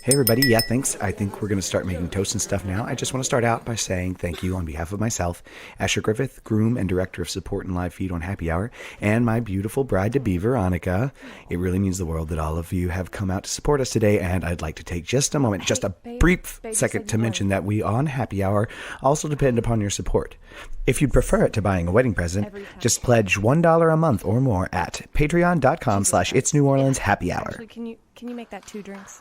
Hey everybody, yeah, thanks. I think we're going to start making toast and stuff now. I just want to start out by saying thank you on behalf of myself, Asher Griffith, groom and director of support and live feed on Happy Hour, and my beautiful bride-to-be, Veronica. It really means the world that all of you have come out to support us today, and I'd like to take just a moment, just a brief second to mention that we on Happy Hour also depend upon your support. If you'd prefer it to buying a wedding present, just pledge $1 a month or more at patreon.com/itsneworleanshappyhour. Actually, can you make that 2 drinks?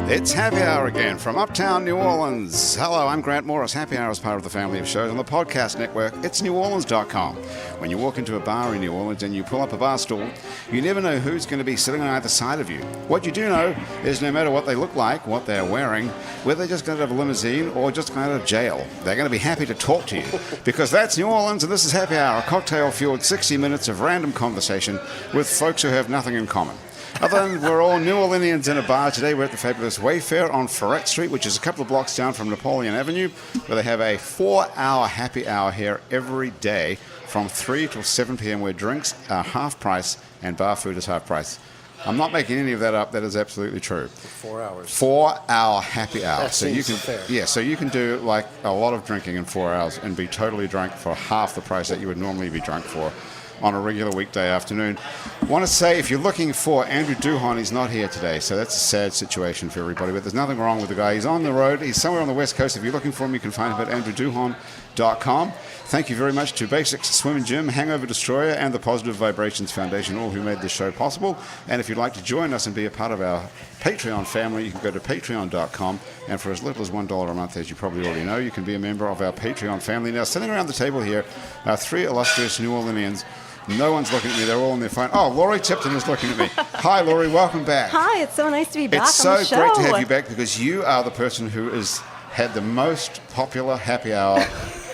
It's Happy Hour again from Uptown New Orleans. Hello, I'm Grant Morris. Happy Hour is part of the family of shows on the podcast network, itsneworleans.com. When you walk into a bar in New Orleans and you pull up a bar stool, you never know who's going to be sitting on either side of you. What you do know is no matter what they look like, what they're wearing, whether they're just going to have a limousine or just going out of jail, they're going to be happy to talk to you. Because that's New Orleans and this is Happy Hour, a cocktail-fueled 60 minutes of random conversation with folks who have nothing in common. Other than we're all New Orleanians in a bar, today we're at the fabulous Wayfare on Ferret Street, which is a couple of blocks down from Napoleon Avenue, where they have a 4-hour happy hour here every day from 3 till 7 p.m. where drinks are half price and bar food is half price. I'm not making any of that up. That is absolutely true. 4 hours. 4-hour happy hour. That seems fair. Yeah, so you can do like a lot of drinking in 4 hours and be totally drunk for half the price that you would normally be drunk for on a regular weekday afternoon. I want to say, if you're looking for Andrew Duhon, he's not here today, so that's a sad situation for everybody, but there's nothing wrong with the guy. He's on the road. He's somewhere on the West Coast. If you're looking for him, you can find him at andrewduhon.com. Thank you very much to Basics Swim and Gym, Hangover Destroyer, and the Positive Vibrations Foundation, all who made this show possible. And if you'd like to join us and be a part of our Patreon family, you can go to patreon.com, and for as little as $1 a month, as you probably already know, you can be a member of our Patreon family. Now, sitting around the table here are 3 illustrious New Orleanians. No one's looking at me. They're all on their phone. Oh, Laurie Tipton is looking at me. Hi, Laurie. Welcome back. Hi. It's so nice to be back It's on the so show. great to have you back because you are the person who has had the most popular happy hour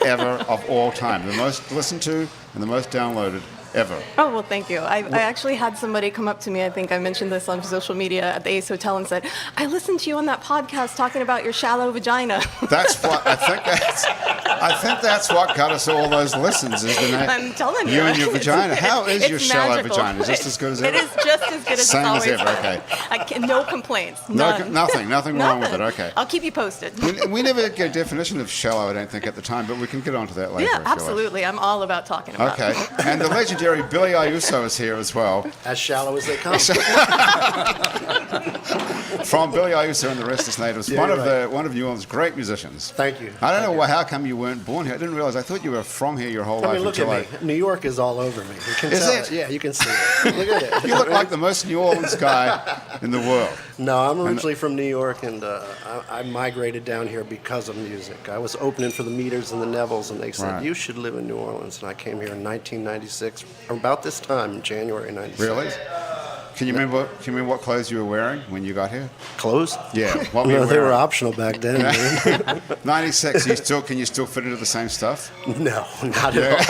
ever of all time. The most listened to and the most downloaded ever. Oh, well, thank you. I actually had somebody come up to me, I think I mentioned this on social media at the Ace Hotel, and said, I listened to you on that podcast talking about your shallow vagina. That's what I think that's what got us all those listens, is the name. I'm telling you. You and your vagina. How is your shallow magical. vagina? Is just as good as ever? It is just as good as Same it's always as ever, been. okay. No complaints. Nothing wrong with it, Nothing. okay. I'll keep you posted. We never get a definition of shallow, I don't think, at the time, but we can get onto that later. Yeah, absolutely. I'm all about talking about it. Okay. And the legendary Billy Iuso is here as well. As shallow as they come. From Billy Iuso and the Rest is Natives, Yeah, one of New Orleans' great musicians. Thank you. I don't know how come you weren't born here. I didn't realize. I thought you were from here your whole life. I mean, look at me. New York is all over me. You can Is tell it? Yeah, you can see it. Look at it. You look like the most New Orleans guy in the world. No, I'm originally from New York, and I migrated down here because of music. I was opening for the Meters and the Nevilles, and they said, Right. You should live in New Orleans. And I came here in 1996, about this time, January 96. Really? Can you remember what clothes you were wearing when you got here? Clothes? Yeah. What were you No, they were wearing? optional back then. Man. 96. Can you still fit into the same stuff? No, not at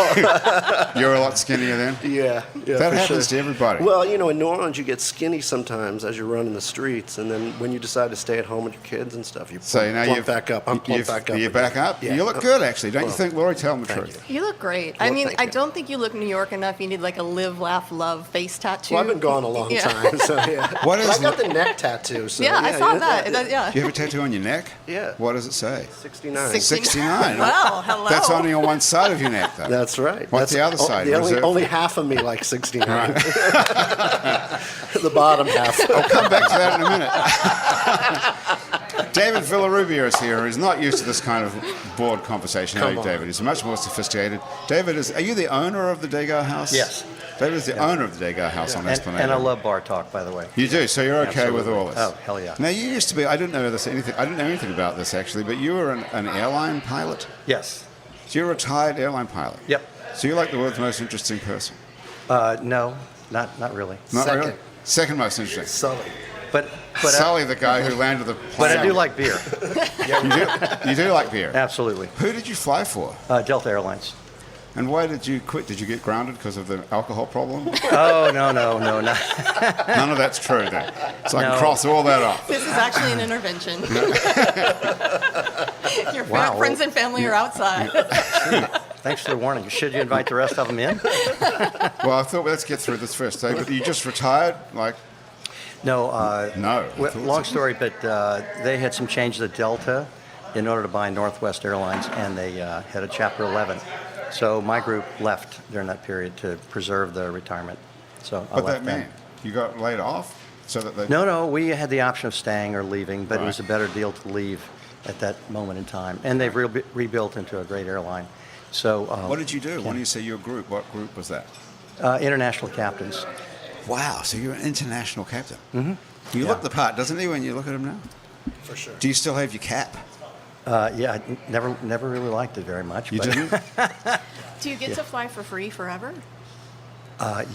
all. You're a lot skinnier then? Yeah, That for happens sure. to everybody. Well, you know, in New Orleans, you get skinny sometimes as you're running the streets, and then when you decide to stay at home with your kids and stuff, you plump back up. I'm plumped back up. You're back up? Yeah. You look good, actually. Don't you think, Laurie? Tell them the Thank truth. you. You look great. Well, I mean, thank I you. don't think you look New York enough. You need like a live, laugh, love face tattoo. Well, I've been gone a long time, so yeah. What is But I got the neck tattoo. So, Yeah, I saw that. Yeah. Do you have a tattoo on your neck? Yeah. What does it say? 69. 69. Well, hello. That's only on one side of your neck, though. That's right. What's the other side? Only half of me like 69. The bottom half. I'll come back to that in a minute. David Villarubia is here, who's not used to this kind of bored conversation. Come Hey, on. David. He's much more sophisticated. David, are you the owner of the Degas House? Yes. David is the owner of the Degas House on Esplanade. And I love bar talk, by the way. You do, so you're okay with Absolutely. all this? Oh, hell yeah. Now, you used to be, I didn't know anything about this, actually, but you were an airline pilot? Yes. So you're a retired airline pilot? Yep. So you're like the world's most interesting person? No, not really. Not Second. really? Second most interesting. Sully. But Sully, the guy who landed the plane. but I do like beer. You do like beer? Absolutely. Who did you fly for? Delta Airlines. And why did you quit? Did you get grounded because of the alcohol problem? Oh, no. None of that's true then. So I can cross all that off. This is actually an intervention. Your Wow. friends and family are outside. Thanks for the warning. Should you invite the rest of them in? Well, I thought, let's get through this first. But you just retired? No. No. Long story, but they had some changes at Delta in order to buy Northwest Airlines, and they had a Chapter 11. So my group left during that period to preserve the retirement. So I What left that them. mean? You got laid off? So that they... No, we had the option of staying or leaving, but it was a Right. better deal to leave at that moment in time. And they've rebuilt into a great airline. So What did you do? When you say your group, what group was that? international captains. Wow, so you're an international captain. Mm-hmm. You look the part, doesn't he, when you look at him now? For sure. Do you still have your cap? Yeah, I never really liked it very much. You but, didn't? Do you get to fly for free forever?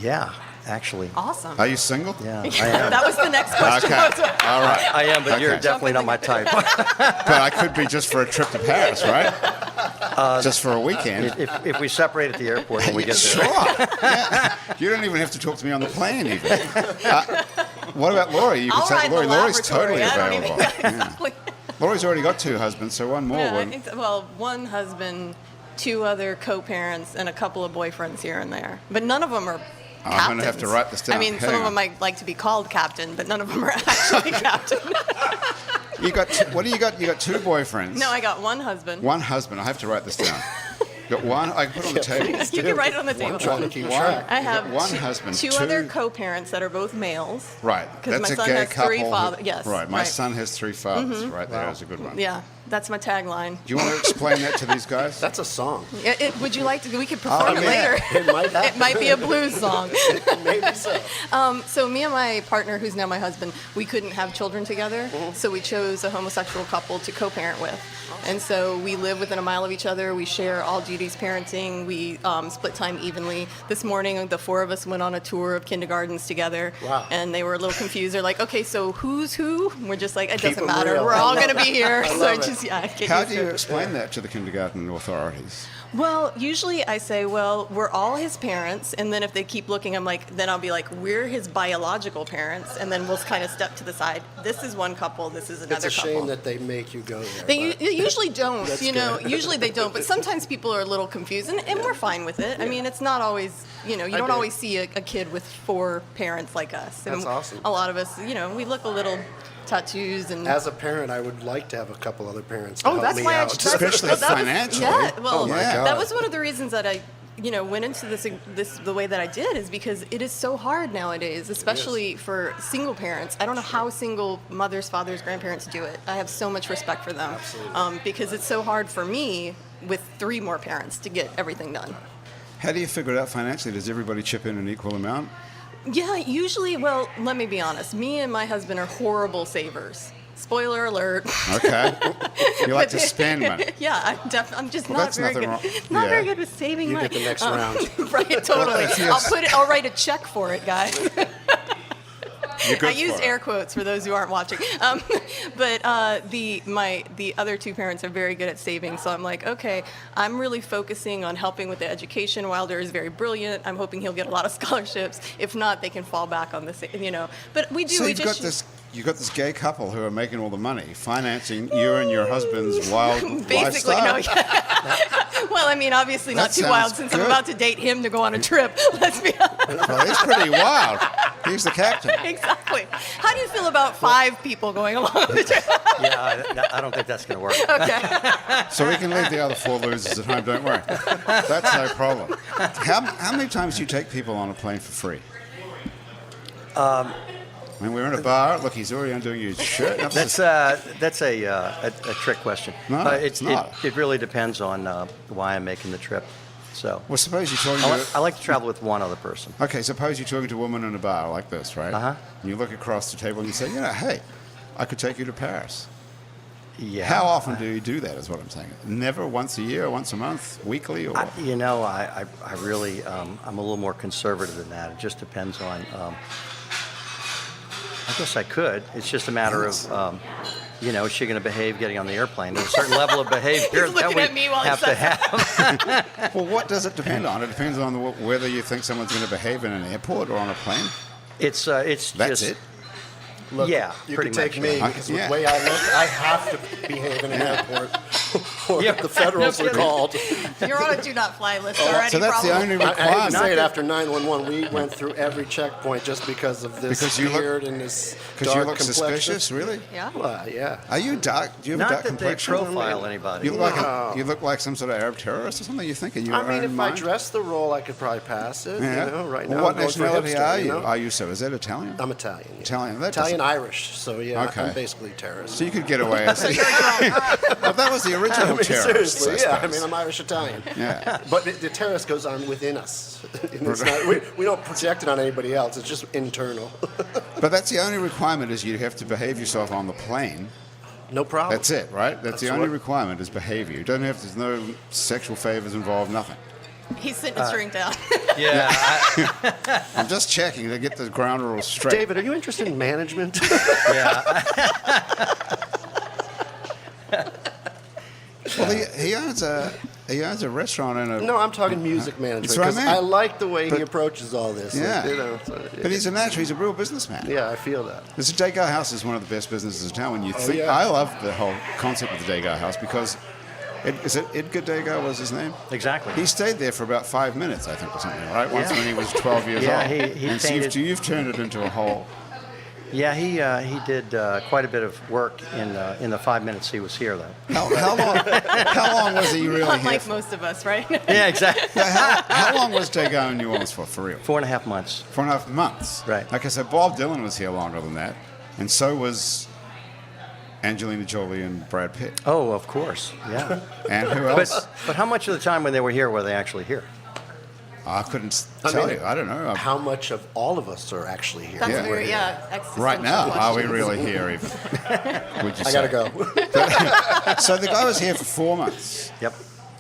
Yeah, actually. Awesome. Are you single? Yeah, I am. That was the next question. Okay, all right. I am, but you're Okay. definitely not my type. But I could be just for a trip to Paris, right? Just for a weekend. if we separate at the airport when we get there. Sure. Yeah. You don't even have to talk to me on the plane, even. What about Laurie? You I'll could say ride the Laurie. Laurie's totally laboratory. I don't available. even- exactly. Laurie's already got 2 husbands, so one more Yeah, I would. think so. Well, one husband, 2 other co-parents, and a couple of boyfriends here and there. But none of them are captains. I'm gonna have to write this down. I mean, some Hang of on. them might like to be called captain, but none of them are actually captain. You got what do you got? You got 2 boyfriends. No, I got one husband. One husband. I have to write this down. Got one. I can put it on the table. You can write it on the table. Trying to keep One. track. I have You got one husband. 2 other co-parents that are both males. Right. Because That's my a son gay has couple. 3 fathers. Yes. Right. My right. son has 3 fathers. Right there is a good one. Yeah, that's my tagline. Do you want to explain that to these guys? That's a song. Would you like to? We could perform it yeah. later. It might happen. It might be a blues song. Maybe so. So me and my partner, who's now my husband, we couldn't have children together, so we chose a homosexual couple to co-parent with. And so we live within a mile of each other. We share all duties parenting. We split time evenly. This morning, the 4 of us went on a tour of kindergartens together. Wow. And they were a little confused. They're like, okay, so who's who? And we're just like, it Keep doesn't 'em matter. real. We're I all love going to be here. I So love it. just, get How used do to you it. explain that to the kindergarten authorities? Well, usually I say, well, we're all his parents, and then if they keep looking, then I'll be like, we're his biological parents, and then we'll kind of step to the side. This is one couple, this is another It's a couple. shame that they make you go there. They but- usually don't, That's Usually they don't, but sometimes people are a little confused, and we're fine with it. I mean, it's not always, you don't dig. always see a kid with 4 parents like us. That's And awesome. A lot of us, we look a little tattoos and. As a parent, I would like to have a couple other parents to Oh, help that's me why out. Especially financially. Yeah, well, Oh, my that God. was one of the reasons that I, went into this the way that I did is because it is so hard nowadays, especially for single parents. I don't know how single mothers, fathers, grandparents do it. I have so much respect for them because it's so hard for me with 3 more parents to get everything done. How do you figure it out financially? Does everybody chip in an equal amount? Yeah, usually, well, let me be honest. Me and my husband are horrible savers. Spoiler alert. Okay. You like to spend money. Yeah, I'm just Well, not that's very nothing good. wrong. Not Yeah. very good with saving You money. get the next round. Right, totally. Yes. I'll write a check for it, guys. You're good I used for it. air quotes for those who aren't watching. But the other 2 parents are very good at saving, so I'm like, okay, I'm really focusing on helping with the education. Wilder is very brilliant. I'm hoping he'll get a lot of scholarships. If not, they can fall back on this, But we do. So we you've just got this gay couple who are making all the money, financing you and your husband's wild basically lifestyle. no. Yeah. Well, I mean, obviously That not too sounds wild since I'm good. about to date him to go on a trip. Let's be honest. Well, he's pretty wild. He's the captain. Exactly. How do you feel about 5 people going along on the trip? Yeah, I don't think that's going to work. Okay. So we can leave the other 4 losers at home, don't worry. That's no problem. How many times do you take people on a plane for free? When we're in a bar, look, he's already undoing his shirt. That's a trick question. No, it's not. It really depends on why I'm making the trip. So Well, suppose you're talking I like to travel with one other person. Okay, suppose you're talking to a woman in a bar like this, right? Uh-huh. And you look across the table and you say, hey, I could take you to Paris. Yeah. How often do you do that is what I'm saying. Never once a year, once a month, weekly, or what? I really I'm a little more conservative than that. It just depends on I guess I could. It's just a matter of, is she going to behave getting on the airplane? There's a certain level of behavior that we have to have. Well, what does it depend on? It depends on whether you think someone's going to behave in an airport or on a plane. It's That's just it. Look, yeah, you pretty can take much. me because the way I look, I have to behave in an airport, or the Federals are called. You're on a do not fly list already. So that's the probably. only I hate requirement. to say it, after 911, we went through every checkpoint just because of this Because you look- beard and this Because dark you look complexion. suspicious, really? Yeah. Well, yeah. Are you dark? Do you have a Not dark that they complexion? profile anybody. You look like some sort of Arab terrorist or something. You think in your I mean, own if mind? I dress the role, I could probably pass it. Yeah. You know, right Well, now. what I'm going for nationality hipster, are you? know? Are you so? Is that Italian? I'm Italian. Yeah. Italian. That Italian doesn't- Irish. So yeah, Okay. I'm basically terrorist. So you could get away as well, that was the original I mean, terrorist. seriously, I yeah. I suppose. mean, I'm Irish Italian. Yeah. But the terrorist goes on within us. It's not, we don't project it on anybody else. It's just internal. But that's the only requirement is you have to behave yourself on the plane. No problem. That's it, right? That's the That's only what- requirement is behavior. You don't have. There's no sexual favors involved. Nothing. He's sitting his drink down. Yeah, I'm just checking to get the ground rules straight. David, are you interested in management? yeah. Well, he owns a restaurant and a. No, I'm talking music management. That's what I Because meant. I like the way he But- approaches all this. Yeah. So, But he's a natural. He's a real businessman. yeah, I feel that. This Degas House is one of the best businesses in town. When you think, yeah. I love the whole concept of the Degas House because, is it Edgar Degas was his name? Exactly. He stayed there for about 5 minutes, I think, or something, right? Once Yeah. when he was 12 years Yeah, old. he and so painted- you've turned it into a whole. Yeah, he did quite a bit of work in the 5 minutes he was here, though. How long was he really here? Unlike For? most of us, right? Yeah, exactly. Yeah, how long was Degas in New Orleans for real? 4.5 months. 4.5 months. Right. Okay, so Bob Dylan was here longer than that, and so was Angelina Jolie and Brad Pitt. Oh, of course. Yeah. And who else? But how much of the time when they were here were they actually here? I couldn't I tell mean, you. I don't know. How much of all of us are actually here? That's Yeah. weird. Yeah. Existential Right now, are we questions. really here even? Would you I say? gotta go. So the guy was here for 4 months. Yep.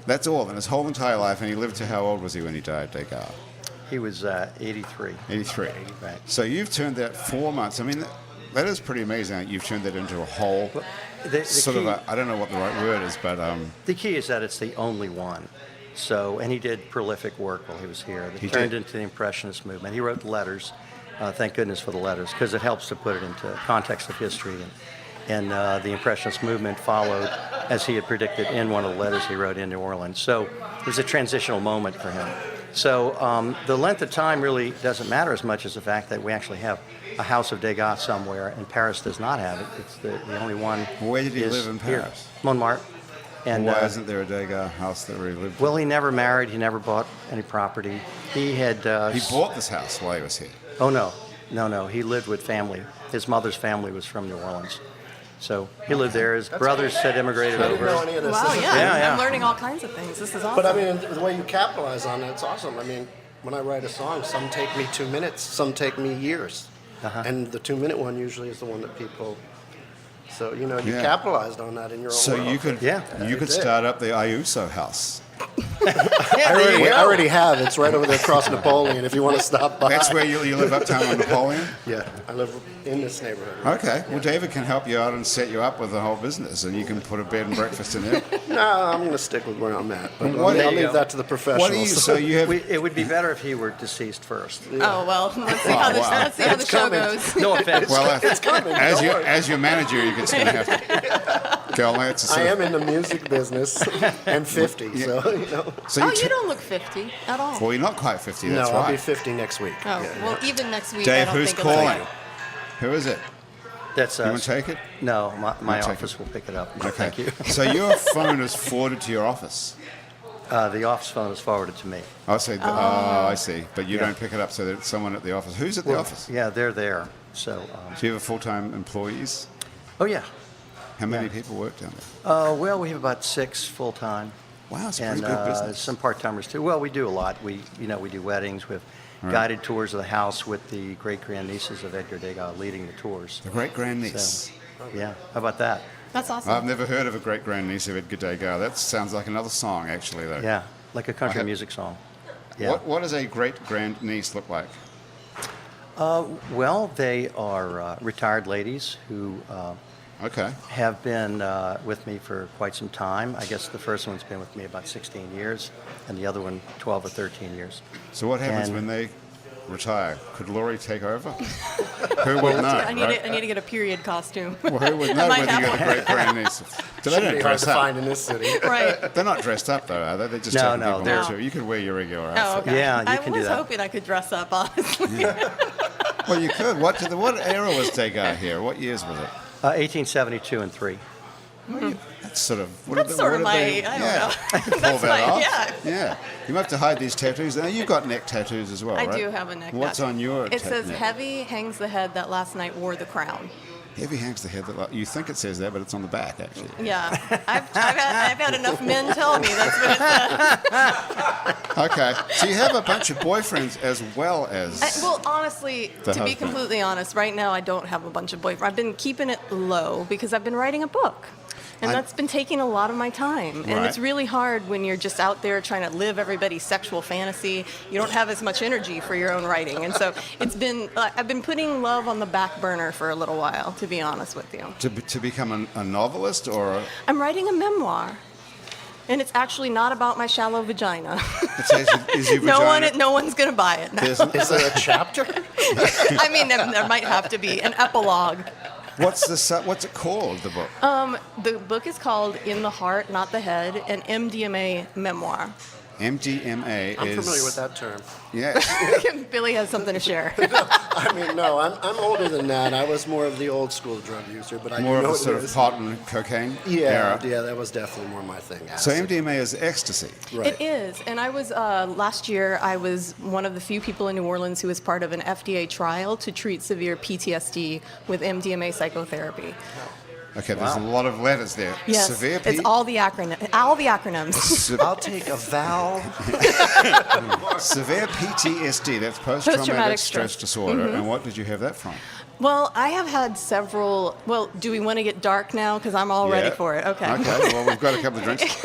That's all in his whole entire life. And he lived to how old was he when he died, Degas? He was 83. 83. Right. So you've turned that 4 months. I mean, that is pretty amazing that you've turned that into a whole The sort key, of a, I don't know what the right word is, but the key is that it's the only one. So, and he did prolific work while he was here. That He turned did. into the Impressionist movement. He wrote letters. Thank goodness for the letters, because it helps to put it into context of history. And the Impressionist movement followed, as he had predicted in one of the letters he wrote in New Orleans. So it was a transitional moment for him. So the length of time really doesn't matter as much as the fact that we actually have a house of Degas somewhere, and Paris does not have it. It's the only one. Where did he is live in here. Paris? Montmartre. And why isn't there a Degas house that where he lived? well, he never married. He never bought any property. He had. He bought this house while he was here. Oh no. He lived with family. His mother's family was from New Orleans, so he lived there. His brothers had immigrated I didn't know over. any of this. Wow. This is- Yeah. Yeah. I'm learning all kinds of things. This is awesome. But I mean, the way you capitalize on it, it's awesome. I mean, when I write a song, some take me 2 minutes, some take me years. And the 2-minute one usually is the one that people. So, you know, you Yeah. capitalized on that in your own So world. you could Yeah. you could did. start up the Iuso house. I already have. It's right over there across Napoleon if you want to stop by. That's where you live uptown on Napoleon? Yeah, I live in this neighborhood. Okay. Well, David can help you out and set you up with the whole business, and you can put a bed and breakfast in there. No, I'm going to stick with where I'm at. But What do I'll you leave go. that to the professionals. What do you? So you have. It would be better if he were deceased first. Oh well. Let's see how wow. let's see how the It's show coming. goes. No offense. Well, coming, as don't your worry. as your manager, you're just going to have to go. Lance. I am in the music business and 50, so, you know. So Oh, you you don't look 50 at all. Well, you're not quite 50. No, That's I'll be right. 50 next week. Oh, Yeah. well, even next week, I Dave, don't who's think calling? it's Who is it? That's You want to take it? No, my take office it. will pick it up. Okay. Thank you. So your phone is forwarded to your office. The office phone is forwarded to me. I see. I see. But you Yeah. don't pick it up, so there's someone at the office. Who's at the office? Yeah, they're there. So, Do you have full-time employees? oh yeah. How many Yeah. people work down there? Well, we have about 6 full time. Wow, it's a And pretty good business. some part timers too. Well, we do a lot. We do weddings. We have guided tours of the house with the great grandnieces of Edgar Degas leading the tours. The great grandniece. So, yeah, how about that? That's awesome. I've never heard of a great grandniece of Edgar Degas. That sounds like another song, actually, though. Yeah, like a country have- music song. Yeah. What does a great grandniece look like? Well, they are retired ladies who Okay. have been with me for quite some time. I guess the first one's been with me about 16 years, and the other one 12 or 13 years. So what happens And- when they retire? Could Laurie take over? Who would know? I right? need to get a period costume. Well, who would know I might whether you have got a one. great grandniece? So they Shouldn't don't be hard dress to up. find in this city. Right. They're not dressed up though, are they? They're just No, taking no, people they're- on tour. You could wear your regular Oh, outfit. okay. Yeah, you can do I was that. hoping I could dress up, honestly. Well, you could. What era was Degas here? What years was it? 1872 and 3. That's sort of. That's sort of my. I don't know. You can pull That's that my. off. Yeah. Yeah. You have to hide these tattoos. Now you've got neck tattoos as well, I right? do have a neck. What's tattoo. on your? It says, neck? "Heavy hangs the head that last night wore the crown." Heavy hangs the head. You think it says that, but it's on the back actually. Yeah, I've had enough men tell me that's what it says. Okay. So you have a bunch of boyfriends as well as. Well, honestly, The to be husband. completely honest, right now I don't have a bunch of boyfriends. I've been keeping it low because I've been writing a book. And that's been taking a lot of my time. And Right. it's really hard when you're just out there trying to live everybody's sexual fantasy. You don't have as much energy for your own writing. And so I've been putting love on the back burner for a little while, to be honest with you. To become a novelist or I'm writing a memoir. And it's actually not about my shallow vagina. it says, is your vagina? No one's going to buy it. No. There's- Is there a chapter? I mean, there might have to be an epilogue. What's it called? The book. The book is called In the Heart, Not the Head, an MDMA memoir. MDMA I'm is. familiar with that term. Yeah. Billy has something to share. I mean, no, I'm older than that. I was more of the old school drug user, but I More do know of a what sort it of is. pot and cocaine Yeah, era. yeah, that was definitely more my thing. So acid. MDMA is ecstasy. Right. It is. And I was, last year, I was one of the few people in New Orleans who was part of an FDA trial to treat severe PTSD with MDMA psychotherapy. Okay, there's a lot of letters there. Yes, Severe it's all the acronyms. I'll take a vowel. Severe PTSD, that's post-traumatic Post-traumatic stress stress. disorder. And what did you have that from? Well, I have had several. Well, do we want to get dark now? Because I'm all ready Yeah. for it. Okay. Okay, well, we've got a couple of drinks.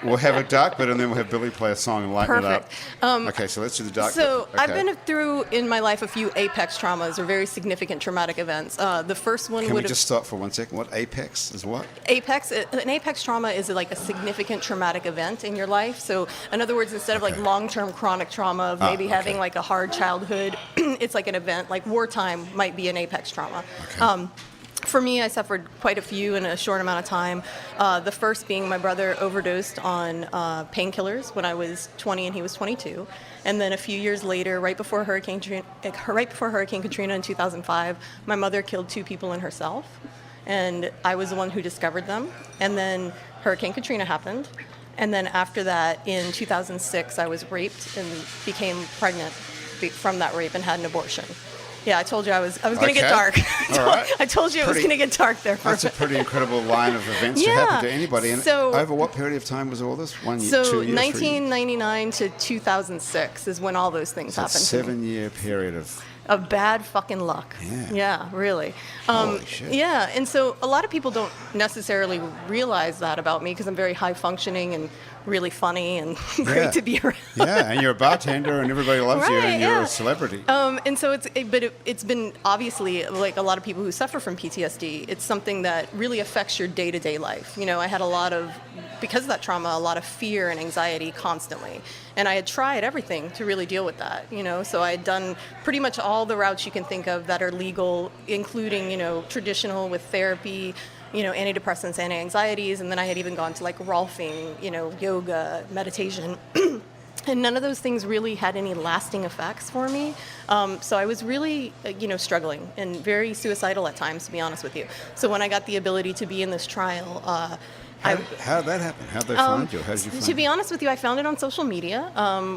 We'll have a dark bit, and then we'll have Billy play a song and lighten Perfect. it up. Okay, so let's do the dark So bit. I've Okay. been through in my life a few apex traumas or very significant traumatic events. The first one Can we would have just stop for 1 second? What apex is what? an apex trauma is like a significant traumatic event in your life. So in other words, instead of like long-term chronic trauma of maybe having like a hard childhood, it's like an event like wartime might be an apex trauma. Okay. For me, I suffered quite a few in a short amount of time. The first being my brother overdosed on painkillers when I was 20 and he was 22. And then a few years later, right before Hurricane Katrina in 2005, my mother killed 2 people and herself. And I was the one who discovered them. And then Hurricane Katrina happened. And then after that, in 2006, I was raped and became pregnant from that rape and had an abortion. Yeah, I told you I was going to get dark. All right. I told you it was Pretty- going to get dark there for That's a pretty incredible line of events to Yeah. happen to anybody. And So- over what period of time was all this? 1 year, So 2 years, 3 years? 1999 to 2006 is when all those things So it's a happened. to me. 7-year period of. Of bad fucking luck. Yeah. Really. Holy shit. Yeah, and so a lot of people don't necessarily realize that about me because I'm very high functioning and really funny and Yeah. great to be around. Yeah, and you're a bartender and everybody loves you Right, and you're yeah. a celebrity. And so it's been obviously like a lot of people who suffer from PTSD. It's something that really affects your day-to-day life. You know, I had because of that trauma, a lot of fear and anxiety constantly. And I had tried everything to really deal with that, you know. So I had done pretty much all the routes you can think of that are legal, including, you know, traditional with therapy, you know, antidepressants, anti-anxieties, and then I had even gone to like Rolfing, you know, yoga, meditation. And none of those things really had any lasting effects for me. So I was really, struggling and very suicidal at times, to be honest with you. So when I got the ability to be in this trial, How did that happen? How did they find you? How did you find to be honest with you, I found it on social media,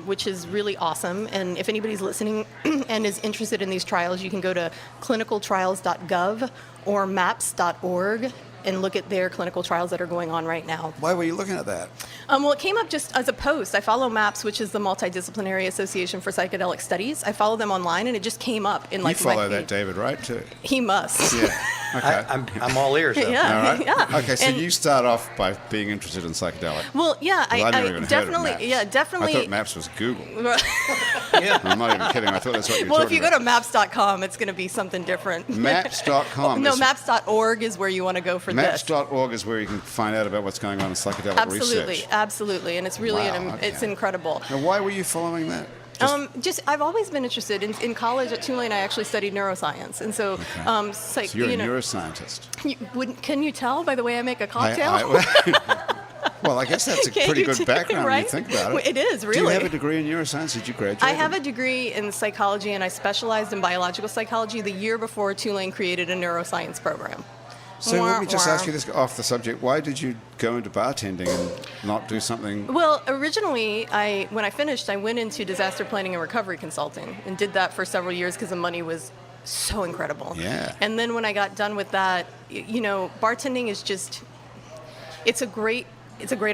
which is really awesome. And if anybody's listening and is interested in these trials, you can go to clinicaltrials.gov or maps.org and look at their clinical trials that are going on right now. Why were you looking at that? Well, it came up just as a post. I follow MAPS, which is the Multidisciplinary Association for Psychedelic Studies. I follow them online, and it just came up in like you follow my that feed. David, right? Too. He must. Yeah. Okay. I'm all ears, though. Yeah. All right. Yeah. Okay, so And- you start off by being interested in psychedelic. Well, yeah, Well, I've never even definitely, heard of yeah, Maps. definitely. I thought Maps was Google. Yeah. I'm not even kidding. I thought that's what you were Well, if talking you go about. to maps.com, it's going to be something different. Maps.com. No, maps.org is where you want to go for this. Maps.org is where you can find out about what's going on in psychedelic Absolutely, research. absolutely, and it's really Wow, okay. it's incredible. Now, why were you following that? I've always been interested in college at Tulane. I actually studied neuroscience, and so So you're a neuroscientist. Can you tell by the way I make a cocktail? Well, I guess that's a Can pretty you good tell, background when right? you think about it. It is, Do really. you have a degree in neuroscience? Did you graduate? I have a degree in psychology, and I specialized in biological psychology the year before Tulane created a neuroscience program. So let me just ask you this off the subject. Why did you go into bartending and not do something? Well, originally, when I finished, I went into disaster planning and recovery consulting and did that for several years because the money was so incredible. Yeah. And then when I got done with that, bartending is just, it's a great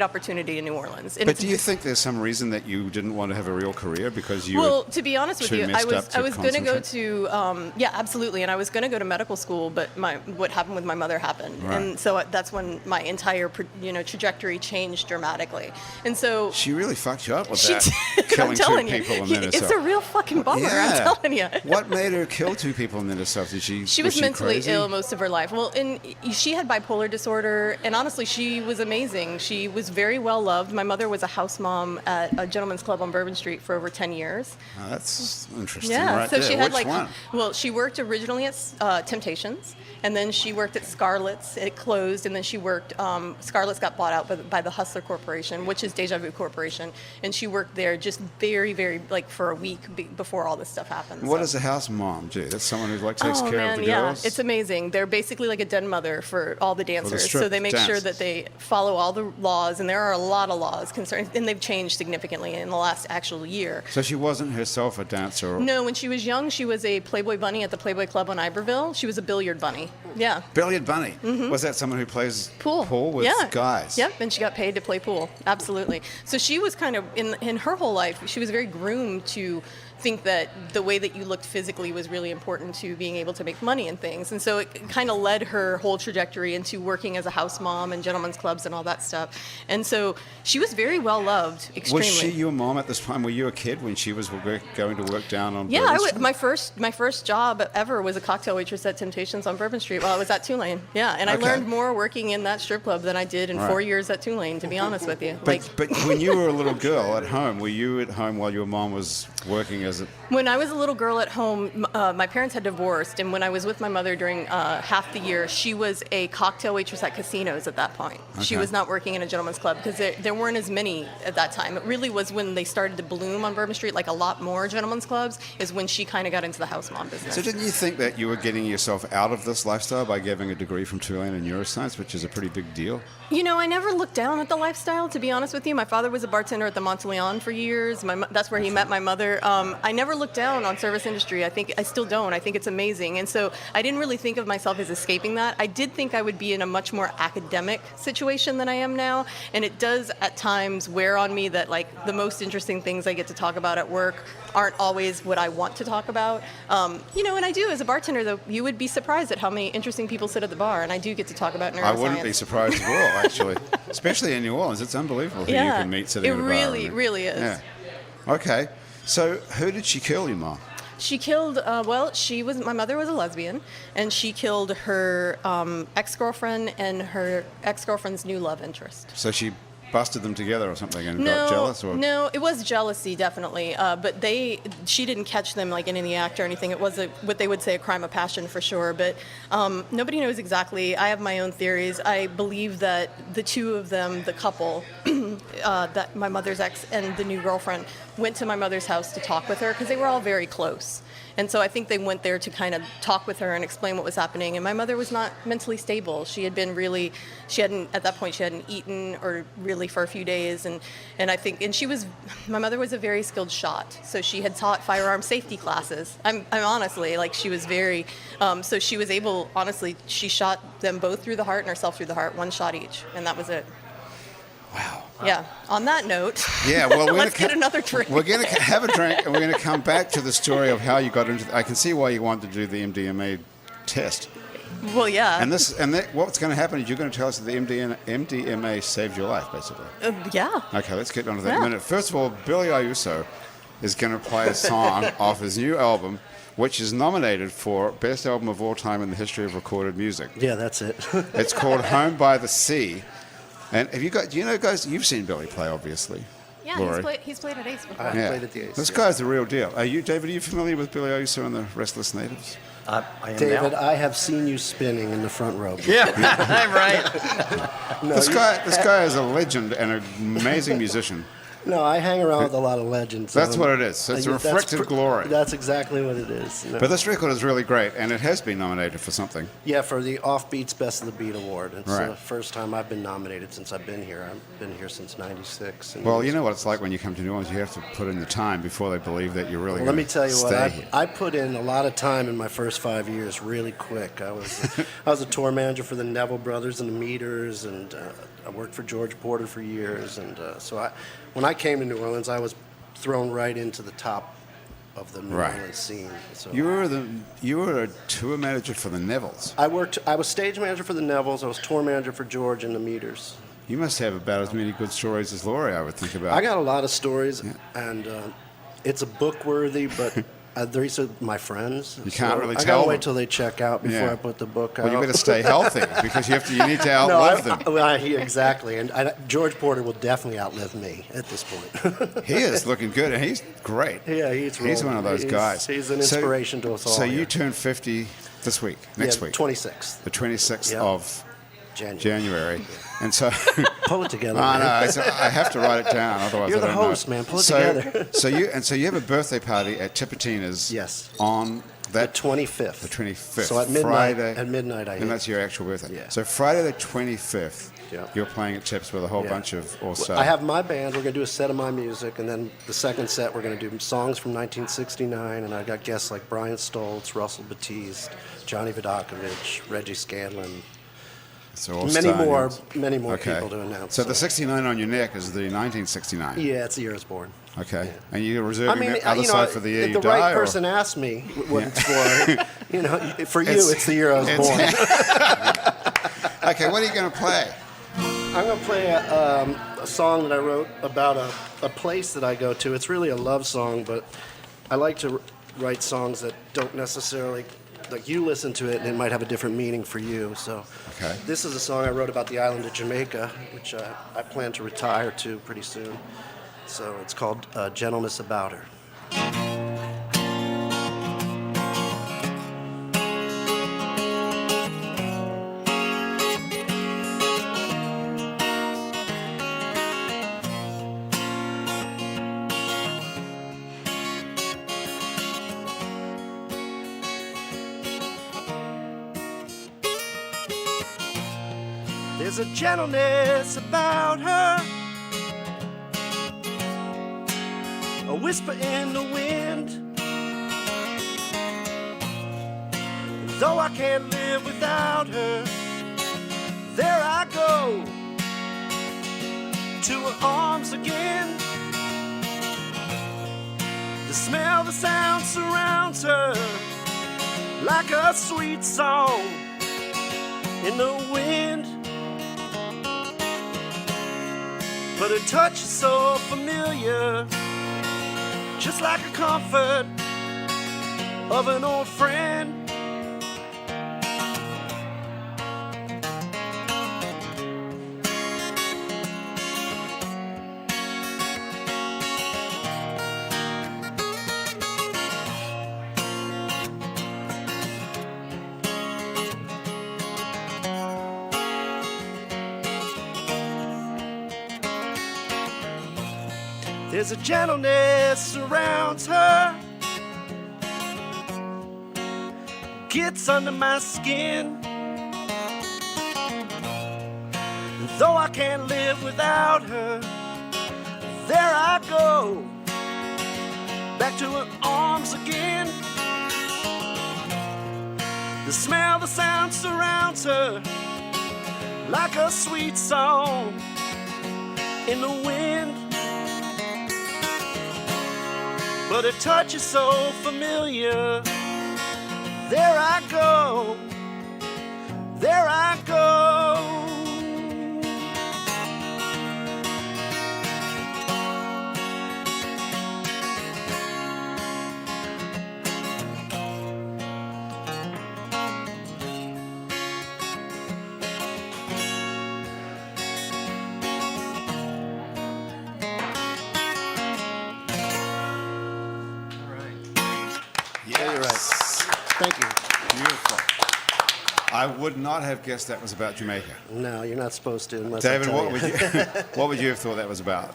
opportunity in New Orleans. And But do you think there's some reason that you didn't want to have a real career because you Well, were to be honest with too you, messed I up to was going to go concentrate? to yeah, absolutely, and I was going to go to medical school, but what happened with my mother happened, Right. and so that's when my entire trajectory changed dramatically, and so She really fucked you up with she that. did. Killing I'm telling two you, people and then it's herself. a real fucking bummer. Yeah. I'm telling you. What made her kill two people and then herself? Did she? She was mentally crazy? ill most of her life. Well, and she had bipolar disorder, and honestly, she was amazing. She was very well loved. My mother was a house mom at a gentleman's club on Bourbon Street for over 10 years. Oh, that's interesting. Yeah, right so there. she had Which one? well, she worked originally at Temptations, and then she worked at Scarlett's. It closed, and then she worked. Scarlett's got bought out by the Hustler Corporation, which is Deja Vu Corporation, and she worked there just very, very for a week before all this stuff happened. What so. is a house mom? Gee, that's someone who takes Oh care man, of the girls. yeah, it's amazing. They're basically like a den mother for all the dancers. So they make sure dancers. that they follow all the laws, and there are a lot of laws concerning, and they've changed significantly in the last actual year. So she wasn't herself a dancer. No, when she was young, she was a Playboy bunny at the Playboy Club on Iberville. She was a billiard bunny. Yeah. Billiard bunny. Was that someone who plays Pool. with Yeah. guys? Yep, and she got paid to play pool. Absolutely. So she was kind of, in her whole life, she was very groomed to think that the way that you looked physically was really important to being able to make money and things. And so it kind of led her whole trajectory into working as a house mom and gentlemen's clubs and all that stuff. And so she was very well loved, extremely. Was she your mom at this time? Were you a kid when she was going to work down on Yeah, Bourbon Street? my first job ever was a cocktail waitress at Temptations on Bourbon Street while I was at Tulane. Yeah, and I Okay. learned more working in that strip club than I did in Right. 4 years at Tulane, to be honest with you. But when you were a little girl at home, were you at home while your mom was working as a... When I was a little girl at home, my parents had divorced, and when I was with my mother during half the year, she was a cocktail waitress at casinos at that point. She Okay. was not working in a gentleman's club because there weren't as many at that time. It really was when they started to bloom on Bourbon Street, like a lot more gentlemen's clubs, is when she kind of got into the house mom business. So didn't you think that you were getting yourself out of this lifestyle by getting a degree from Tulane in neuroscience, which is a pretty big deal? You know, I never looked down at the lifestyle, to be honest with you. My father was a bartender at the Monteleon for years. That's where he met my mother. I never looked down on service industry. I still don't. I think it's amazing. And so I didn't really think of myself as escaping that. I did think I would be in a much more academic situation than I am now. And it does at times wear on me that like the most interesting things I get to talk about at work aren't always what I want to talk about. And I do as a bartender, though, you would be surprised at how many interesting people sit at the bar. And I do get to talk about neuroscience. I wouldn't be surprised at all, actually. Especially in New Orleans. It's unbelievable who you can meet sitting at a bar. It really, really is. Yeah. Okay. So who did she kill, your mom? She killed, my mother was a lesbian, and she killed her ex-girlfriend and her ex-girlfriend's new love interest. So she busted them together or something and got jealous? Or? No, it was jealousy, definitely. But she didn't catch them like in the act or anything. It was what they would say a crime of passion for sure. But nobody knows exactly. I have my own theories. I believe that the two of them, the couple, that my mother's ex and the new girlfriend, went to my mother's house to talk with her because they were all very close. And so I think they went there to kind of talk with her and explain what was happening. And my mother was not mentally stable. She hadn't, at that point, she hadn't eaten or really for a few days. And my mother was a very skilled shot. So she had taught firearm safety classes. I'm honestly, she was very, so she was able, honestly, she shot them both through the heart and herself through the heart, one shot each. And that was it. Wow. Yeah. On that note, yeah, well, let's get another drink. We're going to have a drink, and we're going to come back to the story of how you got into. I can see why you wanted to do the MDMA test. Well, yeah. What's going to happen is you're going to tell us that the MDMA saved your life, basically. Yeah. Okay, let's get on to that in Yeah. a minute. First of all, Billy Iuso is going to play a song off his new album, which is nominated for Best Album of All Time in the History of Recorded Music. Yeah, that's it. It's called Home by the Sea. And do you know, guys, you've seen Billy play, obviously. Yeah, Lori. he's played at Ace before. I played at the Ace. This yeah. guy's the real deal. David, are you familiar with Billy Iuso and the Restless Natives? I am David, now. I have seen you spinning in the front row. Yeah, I'm right. This guy is a legend and an amazing musician. No, I hang around with a lot of legends. That's what it is. It's a reflected glory. That's exactly what it is. No. But this record is really great, and it has been nominated for something. Yeah, for the Offbeats Best of the Beat Award. It's Right. the first time I've been nominated since I've been here. I've been here since '96. Well, you know what it's like when you come to New Orleans. You have to put in the time before they believe that you're really Well, going let me to tell you stay what, here. I put in a lot of time in my first 5 years really quick. I was a tour manager for the Neville Brothers and the Meters, and I worked for George Porter for years. And when I came to New Orleans, I was thrown right into the top of the New Right. Orleans scene. So You were a tour manager for the Nevilles. I was stage manager for the Nevilles. I was tour manager for George and the Meters. You must have about as many good stories as Laurie, I would think about. I got a lot of stories, and it's a book worthy, but these are my friends. You can't really I tell gotta wait them. till they check out before Yeah. I put the book out. Well, you better stay healthy because you need to outlive them. Yeah, exactly. And George Porter will definitely outlive me at this point. He is looking good, and he's great. Yeah, he's one of those guys. He's an inspiration to us all. So you here. turn 50 this week, next week, 26th the 26th Yeah. of January, and so. Pull it together. I man. know. I have to write it down, otherwise You're I the don't host, know. man. Pull it together. So you have a birthday party at Tipitina's. Yes. On that The 25th. The 25th. So at midnight. Friday. At midnight, I. And that's your actual birthday. Yeah. So Friday the 25th. Yeah. You're playing at Tips with a whole Yeah. bunch of also. I have my band. We're going to do a set of my music, and then the second set we're going to do songs from 1969, and I got guests like Brian Stoltz, Russell Batiste, Johnny Vodakovich, Reggie Scanlon, So all many starting. more Okay. people to announce. So the 69 on your neck is the 1969. Yeah, it's the year I was born. Okay. Yeah. And you're reserving the other you know, side for the year if you the die? right or- person asked me what it's for, you know, for you, It's- it's the year I was born. Okay, what are you going to play? I'm going to play a song that I wrote about a place that I go to. It's really a love song, but I like to write songs that don't necessarily, like you listen to it and it might have a different meaning for you. So Okay. this is a song I wrote about the island of Jamaica, which I plan to retire to pretty soon. So it's called Gentleness About Her. There's a gentleness about her, a whisper in the wind. And though I can't live without her, there I go to her arms again. The smell, the sound surrounds her like a sweet song in the wind. But her touch is so familiar, just like a comfort of an old friend. There's a gentleness surrounds her, gets under my skin. And though I can't live without her, there I go, back to her arms again. The smell, the sound surrounds her like a sweet song in the wind. But her touch is so familiar. There I go there I go. Yeah, you're right. Thank you. Beautiful. I would not have guessed that was about Jamaica. No, you're not supposed to. Unless David, I tell what would you what would you have thought that was about?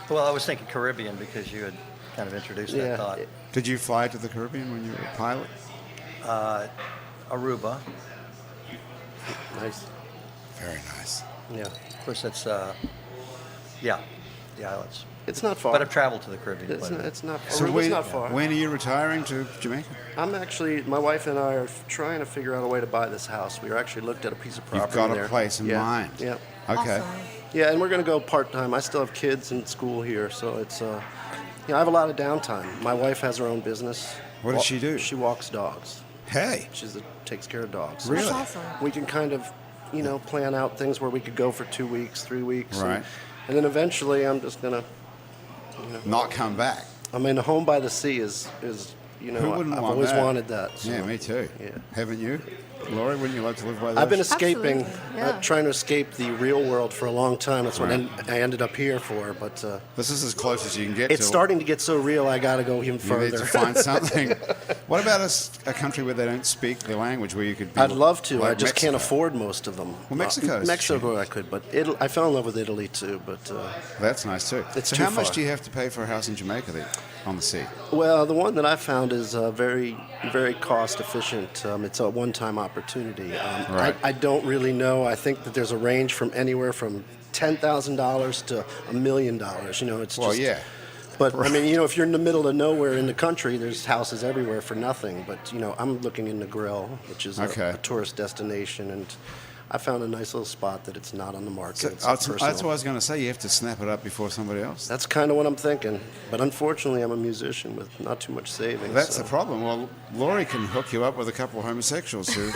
Well, I was thinking Caribbean because you had kind of introduced Yeah. that thought. Did you fly to the Caribbean when you were a pilot? Aruba. Nice. Very nice. Yeah. Of course, that's, the islands. It's not far. But I've traveled to the Caribbean. It's quite a not, bit. it's not, So Aruba's not far. when are you retiring to Jamaica? I'm actually, my wife and I are trying to figure out a way to buy this house. We actually looked at a piece of property You've got there. a place in Yeah, mind. Yeah. Okay. Awesome. Yeah, and we're going to go part-time. I still have kids in school here, so it's, I have a lot of downtime. My wife has her own business. What does she do? She walks dogs. Hey. Takes care of dogs. Really? That's awesome. We can kind of, plan out things where we could go for 2 weeks, 3 weeks. Right. And then eventually I'm just going to, Not come back. I mean, a home by the sea is Who wouldn't I've want always that? wanted that. So. Yeah, me too. Yeah. Haven't you? Laurie, wouldn't you like to live by the I've been ocean? escaping, Absolutely, yeah. trying to escape the real world for a long time. That's Right. what I ended up here for. But This is as close as you can get to it's starting to get so real, I got to go even You further. need to find something. What about a country where they don't speak the language, where you could be I'd love to. like I just can't Mexico? afford most of them. Well, Mexico is Mexico, cheap. I could, but I fell in love with Italy too. But That's nice too. It's so too how much far. do you have to pay for a house in Jamaica on the sea? well, the one that I found is very, very cost efficient. It's a one-time opportunity. Right. I don't really know. I think that there's a range from anywhere from $10,000 to $1 million. It's Well, just. yeah. But I mean, if you're in the middle of nowhere in the country, there's houses everywhere for nothing. But I'm looking in Negril, which is Okay. a tourist destination, and I found a nice little spot that it's not on the market. So, It's that's personal. what I was going to say. You have to snap it up before somebody else. That's kind of what I'm thinking. But unfortunately, I'm a musician with not too much savings. That's so. the problem. Well, Laurie can hook you up with a couple of homosexuals who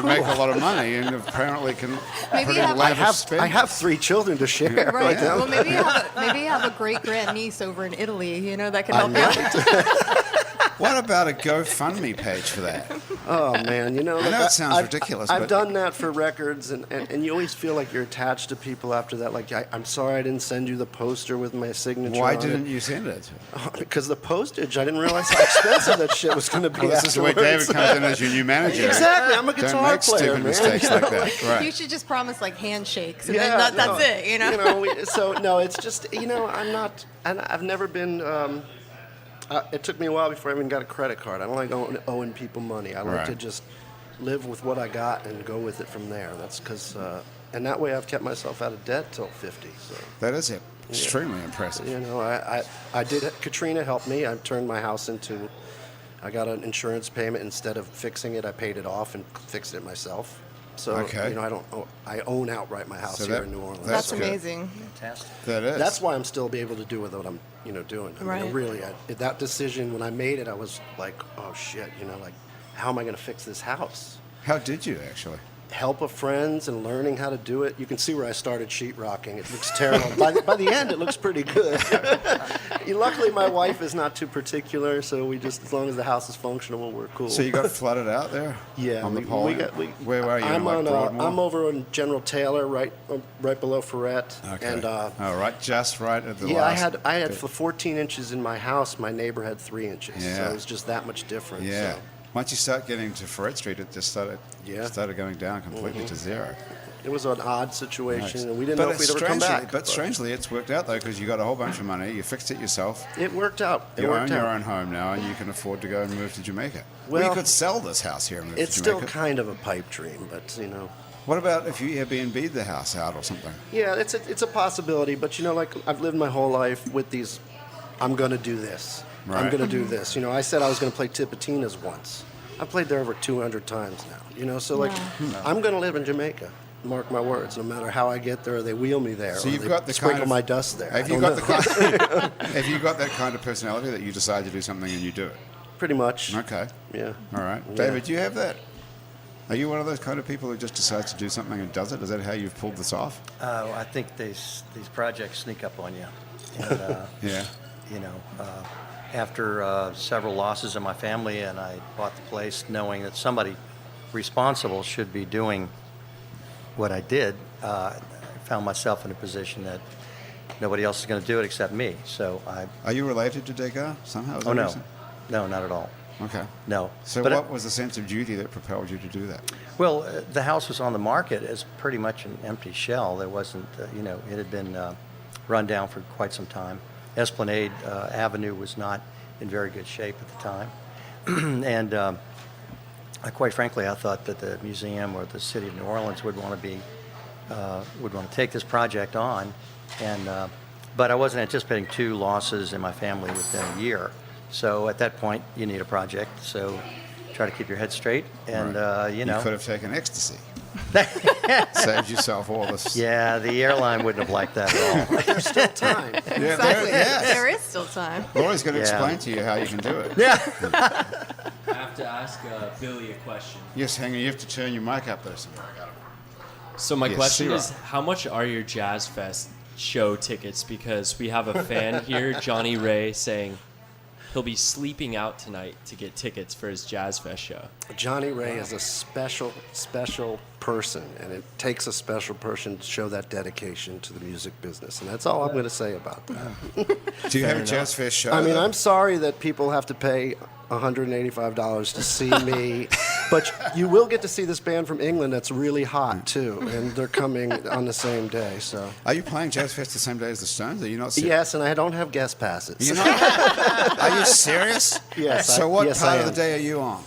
make a lot of money and apparently can Maybe put you in have- lavish I have 3 children to share. Right. Yeah. Well, maybe you have a great grandniece over in Italy. That could help you out. What about a GoFundMe page for that? Oh man, I know it sounds ridiculous, I've but- done that for records, and you always feel like you're attached to people after that. Like I'm sorry I didn't send you the poster with my signature. Why on didn't it. you send it? Because the postage, I didn't realize how expensive that shit was going to be. Well, this is where David afterwards. comes in as your new manager. Exactly, I'm a Don't guitar make player, stupid man. mistakes like that. You Right. should just promise like handshakes, and Yeah, then no, that's it. So no, it's just I'm not. And I've never been. It took me a while before I even got a credit card. I don't like owing people money. I like Right. to just live with what I got and go with it from there. That's because, and that way I've kept myself out of debt till 50. So. That is extremely impressive. I did. Katrina helped me. I turned my house into. I got an insurance payment instead of fixing it. I paid it off and fixed it myself. So Okay. I own outright my house So here that- in New Orleans. That's good. amazing. Fantastic. That is. That's why I'm still be able to do what I'm doing. I mean, Right. really, that decision when I made it, I was like, oh shit, like how am I going to fix this house? How did you actually? Help of friends and learning how to do it. You can see where I started sheetrocking. It looks terrible. by the end, it looks pretty good. Luckily, my wife is not too particular, so we just, as long as the house is functional, we're cool. So you got flooded out there? Yeah, On the we pole? got. Where were you? I'm like Broadmoor? I'm over on General Taylor, right below Ferret. Okay. And right, just right at the yeah, last. I had bit. for 14 inches in my house. My neighbor had 3 inches, so Yeah. it was just that much different. Yeah. So. Once you start getting to Ferret Street, it just started going down completely Mm-hmm. to zero. It was an odd situation, Nice. and we didn't But know if it's we'd ever come back. But strangely, it's worked out though, because you got a whole bunch of money. You fixed it yourself. It worked out. It You worked own out. your own home now, and you can afford to go and move to Jamaica. Well, you Well, could sell this house here and move It's to still Jamaica. kind of a pipe dream, but What about if you Airbnb'd the house out or something? yeah, it's a possibility. But like I've lived my whole life with these. I'm going to do this. I'm Right. going to do this. I said I was going to play Tiptotinas once. I've played there over 200 times now. So like, I'm going to live in Jamaica. Mark my words. No matter how I get there, they wheel me there. So or you've they got the sprinkle kind of, my dust there. Have I you don't got know. the kind? Have you got that kind of personality that you decide to do something and you do it? Pretty much. Okay. Yeah. All right. Yeah. David, do you have that? Are you one of those kind of people who just decides to do something and does it? Is that how you've pulled this off? I think these projects sneak up on you. And, Yeah. you know, after several losses in my family, and I bought the place knowing that somebody responsible should be doing what I did, I found myself in a position that nobody else is going to do it except me. So Are you related to Degas somehow? Is Oh, that no. reason? No, not at all. Okay. No. So But what was the sense of duty that propelled you to do that? Well, the house was on the market as pretty much an empty shell. There wasn't, it had been run down for quite some time. Esplanade Avenue was not in very good shape at the time. And quite frankly, I thought that the museum or the city of New Orleans would want to take this project on. But I wasn't anticipating 2 losses in my family within a year. So at that point, you need a project. So try to keep your head straight. And, Right. you You could have taken ecstasy. Saved yourself all this. Yeah, the airline wouldn't have liked that at all. There's still time. Yeah, Exactly. yes. There is still time. Laura's going to Yeah. explain to you how you can do it. Yeah. I have to ask Billy a question. Yes, hang on. You have to turn your mic up there somewhere. So my Yes, question Sarah. is, how much are your Jazz Fest show tickets? Because we have a fan here, Johnny Ray, saying he'll be sleeping out tonight to get tickets for his Jazz Fest show. Johnny Ray is a special person, and it takes a special person to show that dedication to the music business. And that's all I'm going to say about that. Do you have a Jazz Fest show? I mean, though? I'm sorry that people have to pay $185 to see me, but you will get to see this band from England that's really hot, too, and they're coming on the same day. So Are you playing Jazz Fest the same day as the Stones? Are you not serious? yes, and I don't have guest passes. You're not? Are you serious? Yes, So what yes, part I of the am. day are you on?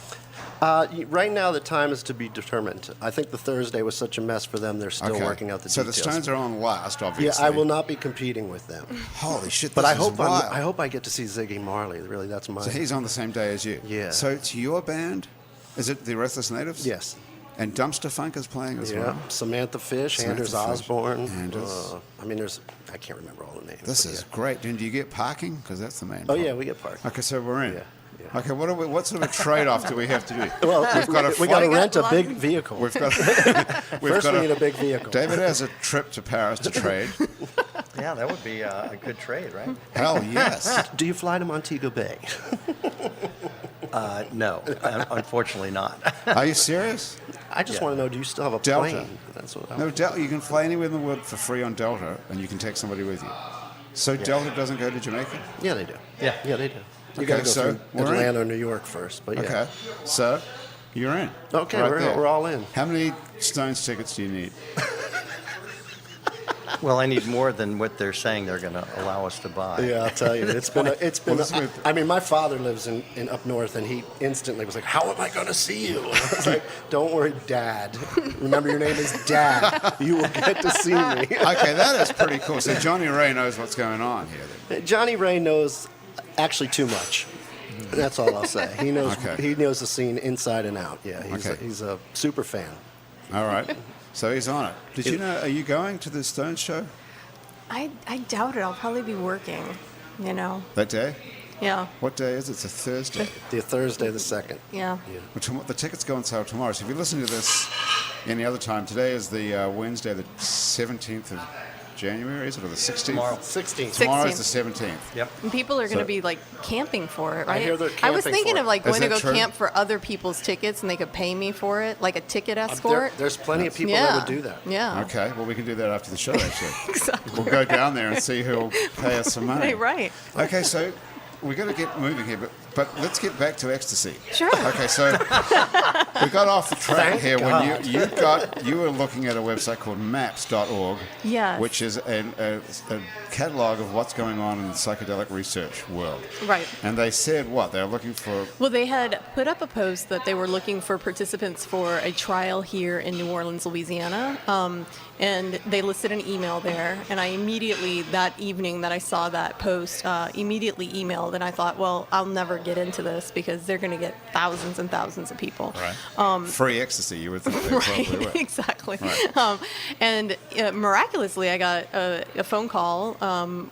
Right now, the time is to be determined. I think the Thursday was such a mess for them, they're still working out the so details. the Stones are on last, Yeah, obviously. I will not be competing with them. Holy shit, But this I is hope wild. I hope I get to see Ziggy Marley. Really, that's my. So he's on the same day as you? Yeah. So it's your band? Is it the Restless Natives? Yes. And Dumpster Funk is playing as Yeah. well? Samantha Fish, Samantha Anders Fish, Osborne. Anders. I can't remember all the names. This but is yeah. great. And do you get parking? Because that's the main Oh problem. yeah, we get parked. Okay, so we're in. Yeah, yeah. Okay, what sort of a trade-off do we have to do? Well, We've got we got to flight. rent a Lot- big vehicle. We've got. First, we need a big vehicle. David has a trip to Paris to trade. Yeah, that would be a good trade, right? Hell yes. Do you fly to Montego Bay? No, unfortunately not. Are you serious? I just Yeah. want to know, do you still have a Delta. plane? That's what I No, Delta. You can fly anywhere in the world for free on Delta, and you can take somebody with you. So Delta doesn't go to Jamaica? Yeah, they do. Yeah. Yeah, they do. You Okay, got to go so through we're in. Atlanta or New York first, but yeah. Okay. So you're in. Okay, Right we're there. all in. How many Stones tickets do you need? Well, I need more than what they're saying they're going to allow us to buy. Yeah, I'll tell you, it's been. Well, I mean, my father lives in up north, and he instantly was like, "How am I going to see you?" And I was like, "Don't worry, Dad. Remember, your name is Dad. You will get to see me." Okay, that is pretty cool. So Johnny Ray knows what's going on here. Then. Johnny Ray knows actually too much. That's all I'll say. He knows. Okay. He knows the scene inside and out. Yeah, Okay. he's a super fan. All right. So he's on it. Did you know? Are you going to the Stones show I doubt it. I'll probably be working, you know. that day? Yeah. What day is it? It's a Thursday. The Thursday the 2nd. Yeah. The tickets go on sale tomorrow. So if you're listening to this any other time, today is the Wednesday, the 17th of January, is it, or the 16th? Tomorrow. 16th. Tomorrow is the 17th. Yep. And people are going to So- be like camping for it, I right? hear they're I was camping thinking for of it. like Is going to that go true? camp for other people's tickets and they could pay me for it, like a ticket escort. There's plenty of people yeah. that would do that. Yeah. Okay, well, we can do that after the show, actually. Exactly. We'll go down there and see who'll pay us some money. Right. Okay, so we're going to get moving here, but let's get back to ecstasy. Sure. Okay, so we got off the track Thank here God. when you were looking at a website called maps.org, Yes. which is a catalog of what's going on in the psychedelic research world. Right. And they said what? They're looking for. Well, they had put up a post that they were looking for participants for a trial here in New Orleans, Louisiana. And they listed an email there. And I immediately, that evening that I saw that post, immediately emailed. And I thought, well, I'll never get into this because they're going to get thousands and thousands of people. Right. Free ecstasy, you would think they probably would. Exactly. Right. And miraculously, I got a phone call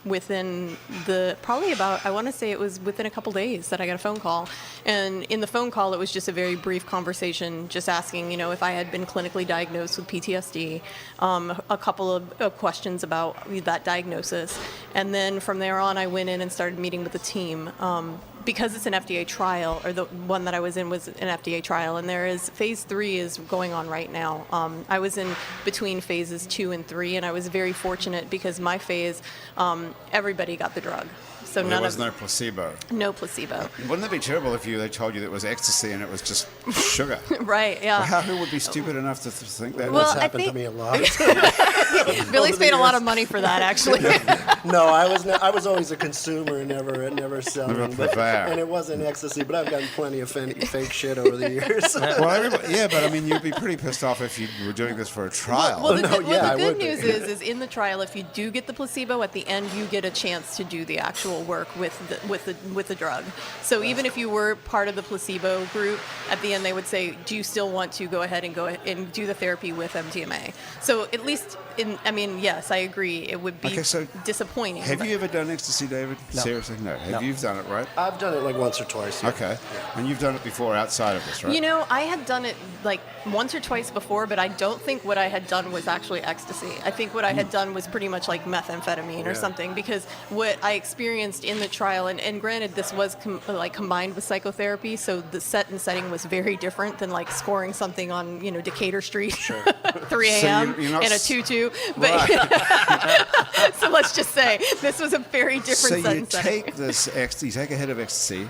within I want to say it was within a couple days that I got a phone call. And in the phone call, it was just a very brief conversation, just asking, if I had been clinically diagnosed with PTSD, a couple of questions about that diagnosis. And then from there on, I went in and started meeting with the team. Because it's an FDA trial, or the one that I was in was an FDA trial, and phase 3 is going on right now. I was in between phases 2 and 3, and I was very fortunate because my phase, everybody got the drug. So there was no placebo. No placebo. Wouldn't that be terrible if they told you that it was ecstasy and it was just sugar? Right, yeah. Who would be stupid enough to think that? Well, That's happened to me a lot. Billy's paid a lot of money for that, actually. No, I was always a consumer and never selling. Never purveyor. And it wasn't ecstasy, but I've gotten plenty of fake shit over the years. Well, but I mean, you'd be pretty pissed off if you were doing this for a trial. Well, the good news is in the trial, if you do get the placebo, at the end you get a chance to do the actual work with the drug. So even if you were part of the placebo group, at the end they would say, do you still want to go ahead and do the therapy with MDMA? So at least yes, I agree. It would be disappointing. Have you ever done ecstasy, David? No. Seriously, no. You've done it, right? I've done it like once or twice. Yeah. Okay. And you've done it before outside of this, right? I had done it like once or twice before, but I don't think what I had done was actually ecstasy. I think what I had done was pretty much like methamphetamine or something, because what I experienced in the trial, and granted this was combined with psychotherapy, so the setting was very different than like scoring something on Decatur Street, 3 a.m. you're not in a tutu. But so let's just say this was a very different setting. So you take this ecstasy, you take a hit of ecstasy,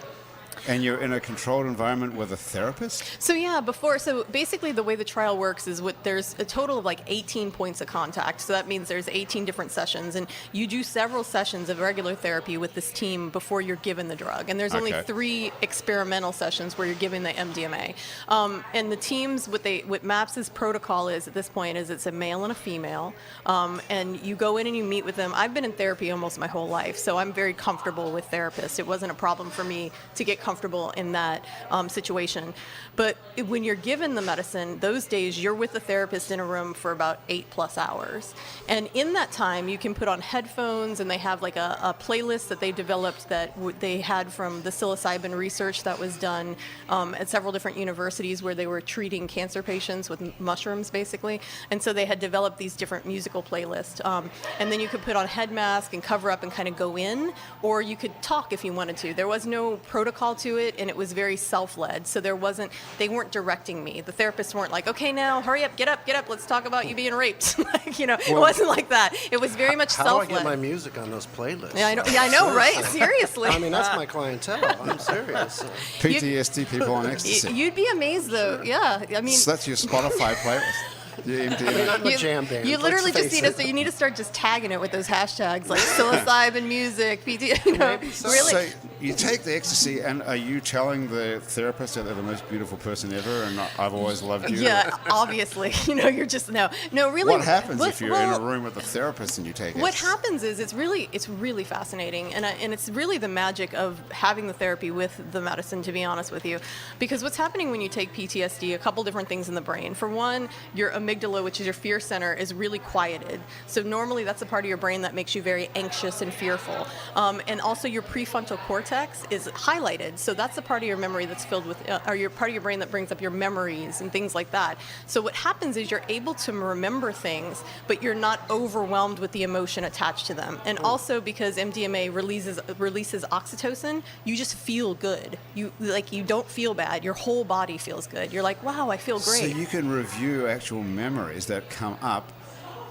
and you're in a controlled environment with a therapist? So basically the way the trial works is there's a total of like 18 points of contact. So that means there's 18 different sessions, and you do several sessions of regular therapy with this team before you're given the drug. And there's only 3 experimental sessions where you're given the MDMA. And the teams, what MAPS' protocol is at this point is it's a male and a female. And you go in and you meet with them. I've been in therapy almost my whole life, so I'm very comfortable with therapists. It wasn't a problem for me to get comfortable in that situation. But when you're given the medicine, those days you're with the therapist in a room for about 8+ hours. And in that time, you can put on headphones, and they have like a playlist that they developed that they had from the psilocybin research that was done at several different universities where they were treating cancer patients with mushrooms, basically. And so they had developed these different musical playlists. And then you could put on head mask and cover up and kind of go in, or you could talk if you wanted to. There was no protocol to it, and it was very self-led. So they weren't directing me. The therapists weren't like, okay, now hurry up, get up, let's talk about you being raped. It wasn't like that. It was very much self-led. How do I get my music on those playlists? Yeah, I know, right? Seriously. I mean, that's my clientele. I'm serious. PTSD people on ecstasy. You'd be amazed, though. Sure. Yeah, I mean. So that's your Spotify playlist. I'm a jam band. You literally just need to start just tagging it with those hashtags like psilocybin music, PT. Really. So you take the ecstasy, and are you telling the therapist that they're the most beautiful person ever, and I've always loved you? Yeah, obviously. You're just no. Really. What happens if you're in a room with a therapist and you take ecstasy? What happens is it's really fascinating, and it's really the magic of having the therapy with the medicine. To be honest with you, because what's happening when you take PTSD, a couple different things in the brain. For one, your amygdala, which is your fear center, is really quieted. So normally that's a part of your brain that makes you very anxious and fearful. And also your prefrontal cortex is highlighted. So that's the part of your memory that's filled with, or your part of your brain that brings up your memories and things like that. So what happens is you're able to remember things, but you're not overwhelmed with the emotion attached to them. And also because MDMA releases oxytocin, you just feel good. You don't feel bad. Your whole body feels good. You're like, wow, I feel great. So you can review actual memories that come up,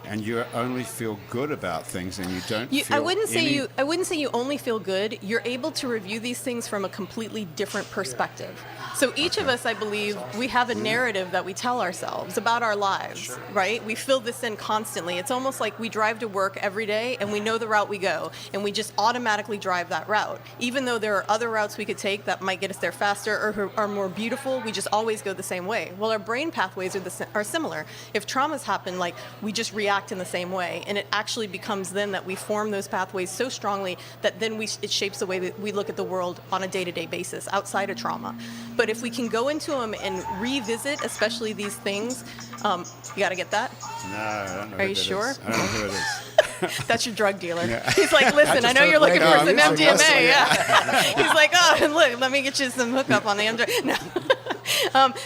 and you only feel good about things, and you don't feel I wouldn't say you only feel good. You're able to review these things from a completely different perspective. So each of us, I believe, we have a narrative that we tell ourselves about our lives, right? We fill this in constantly. It's almost like we drive to work every day, and we know the route we go, and we just automatically drive that route. Even though there are other routes we could take that might get us there faster or are more beautiful, we just always go the same way. Well, our brain pathways are similar. If traumas happen, like we just react react in the same way. And it actually becomes then that we form those pathways so strongly that then it shapes the way that we look at the world on a day-to-day basis outside of trauma. But if we can go into them and revisit, especially these things, you got to get that? No, I don't know. Are you sure? I don't know who it is. That's your drug dealer. Yeah. He's like, listen, I know you're looking for some MDMA. Yeah. He's like, oh, look, let me get you some hookup on the MDMA. No.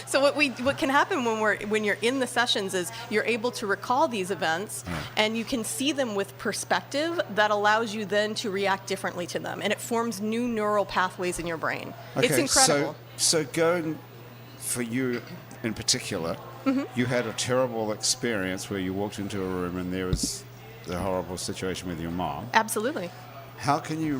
So what can happen when you're in the sessions is you're able to recall these events, and you can see them with perspective that allows you then to react differently to them, and it forms new neural pathways in your brain. Okay, it's incredible. So going for you in particular, you had a terrible experience where you walked into a room and there was the horrible situation with your mom. Absolutely. How can you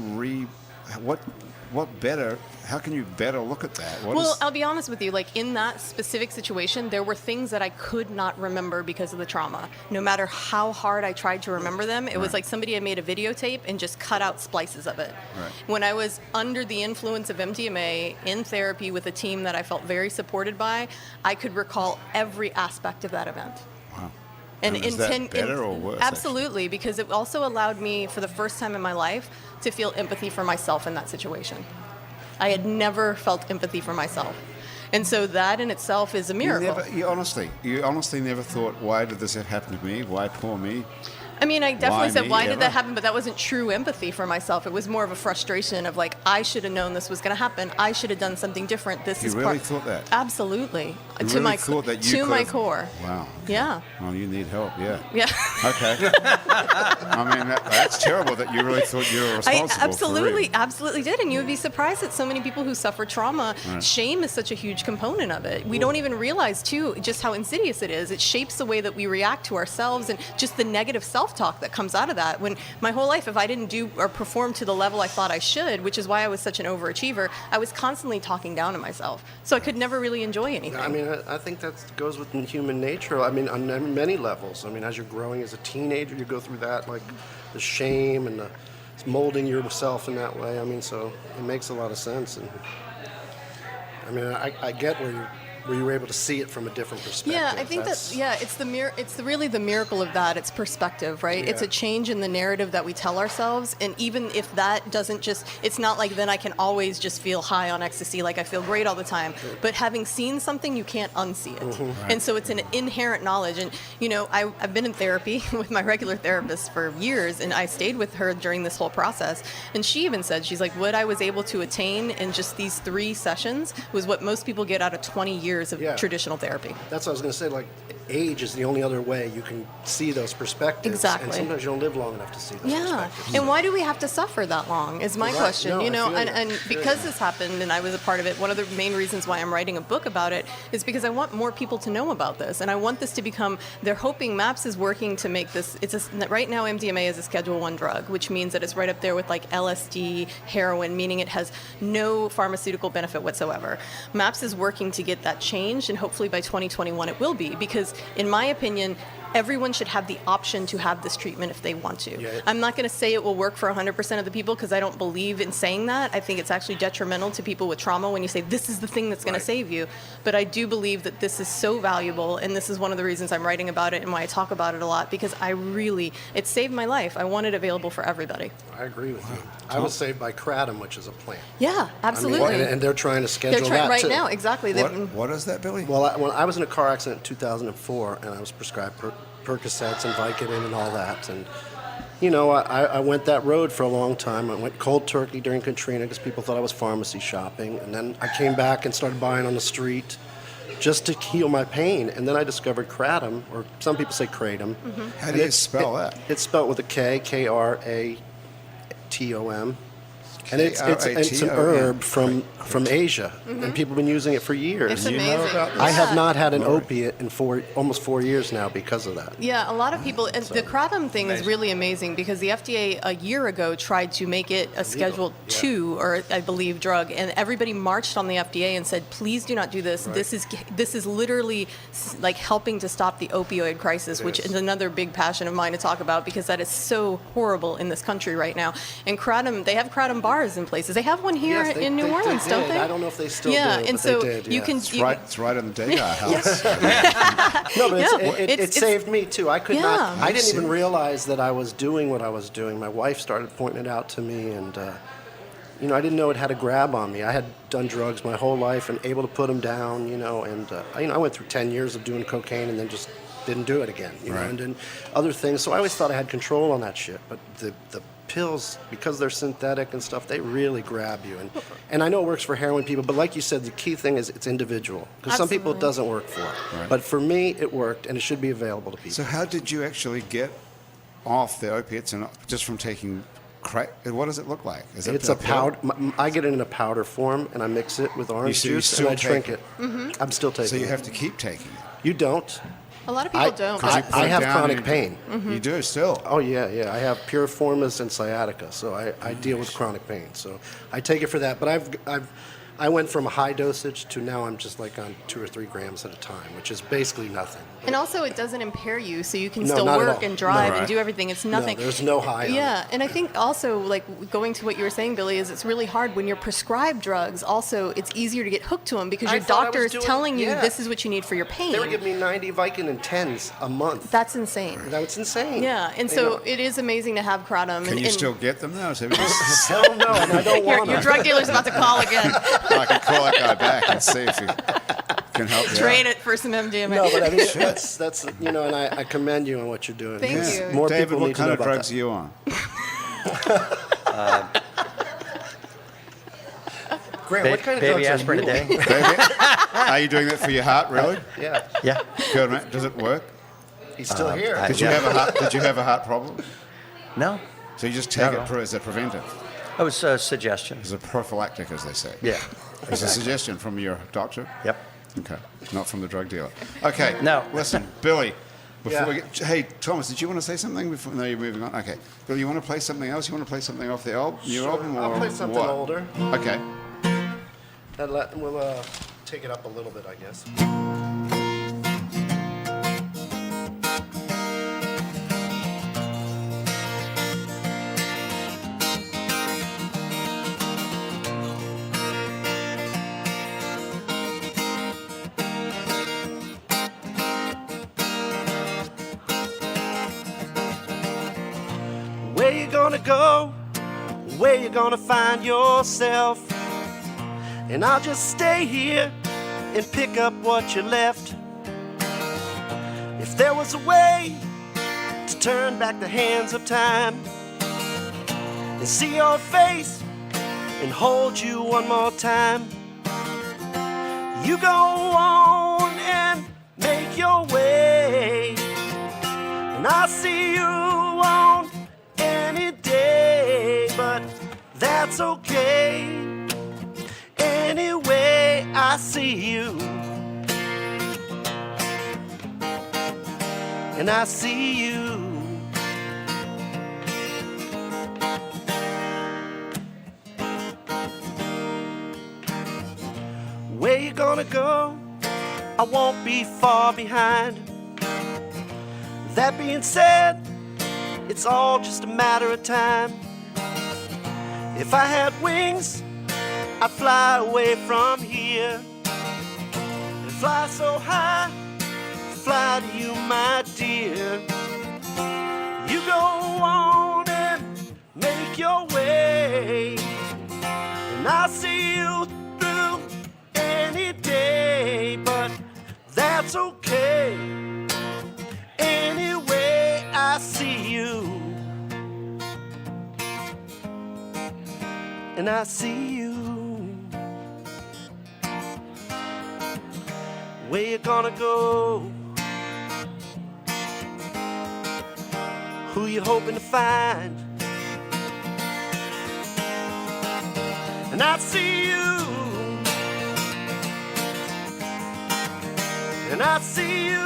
how can you better look at that? I'll be honest with you, like in that specific situation, there were things that I could not remember because of the trauma. No matter how hard I tried to remember them, it was like somebody had made a videotape and just cut out splices of it. Right. When I was under the influence of MDMA in therapy with a team that I felt very supported by, I could recall every aspect of that event. Wow. And is that better or worse? Absolutely, because it also allowed me, for the first time in my life, to feel empathy for myself in that situation. I had never felt empathy for myself. And so that in itself is a miracle. You honestly never thought, why did this happen to me? Why poor me? I mean, I definitely said, why did ever? that happen? But that wasn't true empathy for myself. It was more of a frustration of like, I should have known this was going to happen. I should have done something different. You really thought that? Absolutely. You really thought that you to could my have... core. Wow. Okay. Yeah. Well, you need help, yeah. Yeah. Okay. I mean, that's terrible that you really thought you were responsible for it. Absolutely did. And you would be surprised that so many people who suffer trauma, shame is such a huge component of it. We don't even realize, too, just how insidious it is. It shapes the way that we react to ourselves and just the negative self-talk that comes out of that. When my whole life, if I didn't do or perform to the level I thought I should, which is why I was such an overachiever, I was constantly talking down to myself. So I could never really enjoy anything. I mean, I think that goes with human nature. I mean, on many levels. I mean, as you're growing as a teenager, you go through that, like the shame and it's molding yourself in that way. I mean, so it makes a lot of sense. And I mean, I get where you were able to see it from a different perspective. Yeah, I think it's really the miracle of that. It's perspective, right? Yeah. It's a change in the narrative that we tell ourselves, and even if that doesn't it's not like then I can always just feel high on ecstasy, like I feel great all the time. But having seen something, you can't unsee it. Mm-hmm. Right. And so it's an inherent knowledge. And, you know, I've been in therapy with my regular therapist for years, and I stayed with her during this whole process. And she even said, she's like, what I was able to attain in just these 3 sessions was what most people get out of 20 years of traditional therapy. That's what I was going to say. Like, age is the only other way you can see those perspectives. Exactly. And sometimes you don't live long enough to see those perspectives. And why do we have to suffer that long is my question. No, you know, and because this happened and I was a part of it, one of the main reasons why I'm writing a book about it is because I want more people to know about this. And I want this to become, they're hoping MAPS is working to make this, right now MDMA is a Schedule I drug, which means that it's right up there with like LSD, heroin, meaning it has no pharmaceutical benefit whatsoever. MAPS is working to get that changed, and hopefully by 2021 it will be, because in my opinion, everyone should have the option to have this treatment if they want to. Yeah. I'm not going to say it will work for 100% of the people because I don't believe in saying that. I think it's actually detrimental to people with trauma when you say this is the thing that's going to save you. But I do believe that this is so valuable, and this is one of the reasons I'm writing about it and why I talk about it a lot, because it saved my life. I want it available for everybody. I agree with you. I was saved by kratom, which is a plant. Yeah, absolutely. I mean, and they're trying to schedule they're trying that right too. now, exactly. What is that, Billy? Well, when I was in a car accident in 2004, and I was prescribed Percocets and Vicodin and all that, and you know, I went that road for a long time. I went cold turkey during Katrina because people thought I was pharmacy shopping, and then I came back and started buying on the street just to heal my pain. And then I discovered kratom, or some people say kratom. Mm-hmm. How do you spell that? It's spelled with a K, Kratom. And it's an herb from Asia, and people have been using it for years. It's amazing. I have not had an opiate in almost 4 years now because of that. Yeah, a lot of people, and the kratom thing is really amazing because the FDA a year ago tried to make it a Schedule II, or I believe, drug, and everybody marched on the FDA and said, please do not do this. Right. This is literally like helping to stop the opioid crisis, which is another big passion of mine to talk about because that is so horrible in this country right now. And kratom, they have kratom bars bars in places. They have one here Yes, in New Orleans, did. don't they? I don't know if they still do. Yeah, but and so they did, you yeah. can. It's right in the Degas House. No, but Yeah, it it's- saved me too. I could Yeah. not. I didn't even See. realize that I was doing what I was doing. My wife started pointing it out to me, and I didn't know it had a grab on me. I had done drugs my whole life and able to put them down. And I went through 10 years of doing cocaine and then just didn't do it again. Right. And then other things. So I always thought I had control on that shit, but the pills, because they're synthetic and stuff, they really grab you. And I know it works for heroin people, but like you said, the key thing is it's individual. Because some people it doesn't work for. Right. But for me, it worked, and it should be available to people. So how did you actually get off the opiates and just from taking crack? What does it look like? Is it It's a pill? powder. I get it in a powder form, and I mix it with orange You juice, still and I drink take it. I'm still taking So you it. have to keep taking it. You don't. A lot of people I, don't. Because you but- put I it have down chronic and pain. You do still. Oh, yeah. I have piriformis and sciatica, so I deal with chronic pain. So I take it for that. But I went from a high dosage to now I'm just like on 2 or 3 grams at a time, which is basically nothing. And also, it doesn't impair you, so you can No, still not at work all. and drive No. and do everything. It's nothing. No, there's no high on Yeah, it. and I think also, like, going to what you were saying, Billy, is it's really hard when you're prescribed drugs. Also, it's easier to get hooked to them because I your thought I doctor was is doing- telling you yeah. this is what you need for your pain. They were giving me 90 Vicodin 10s a month. That's insane. That's insane. Yeah, and You so know, it is amazing to have kratom. Can and, you and still get them now? So we just- hell no, and I don't your, want your to. drug dealer's about to call again. I can call that guy back and see if he can help you Trade out. it for some MDMA. No, but I mean, that's and I commend you on what you're doing. Thank Because you. More David, people what need to kind know of about drugs that. are you on? Grant, what kind of Baby drugs aspirin are a you day. Baby? Are you doing that for your heart, really? on? Yeah, Yeah. Good, man. Does it work? he's still here. Did you Yeah. have a heart problem? No. So you just take Not it at all. as a preventive, It was a suggestion. as a prophylactic, as they say. Yeah. It's a suggestion from your doctor? Yep. Okay, not from the drug dealer. Okay, No. listen, Billy, before Yeah. we get... Hey, Thomas, did you want to say something before... No, you're moving on? Okay. Billy, you want to play something else? You want to play something off the new Sure. album? Or I'll play something what? older. Okay. We'll take it up a little bit, I guess. Where you gonna go? Where you gonna find yourself? And I'll just stay here and pick up what you left. If there was a way to turn back the hands of time and see your face and hold you one more time, you go on and make your way, and I'll see you on any day, but that's okay. Anyway, I see you, and I see you. Where you gonna go? I won't be far behind. That being said, it's all just a matter of time. If I had wings, I'd fly away from here and fly so high, fly to you, my dear. You go on and make your way, and I'll see you through any day, but that's okay. Anyway, I see you, and I see you. Where you gonna go? Who you hoping to find? And I see you, and I see you.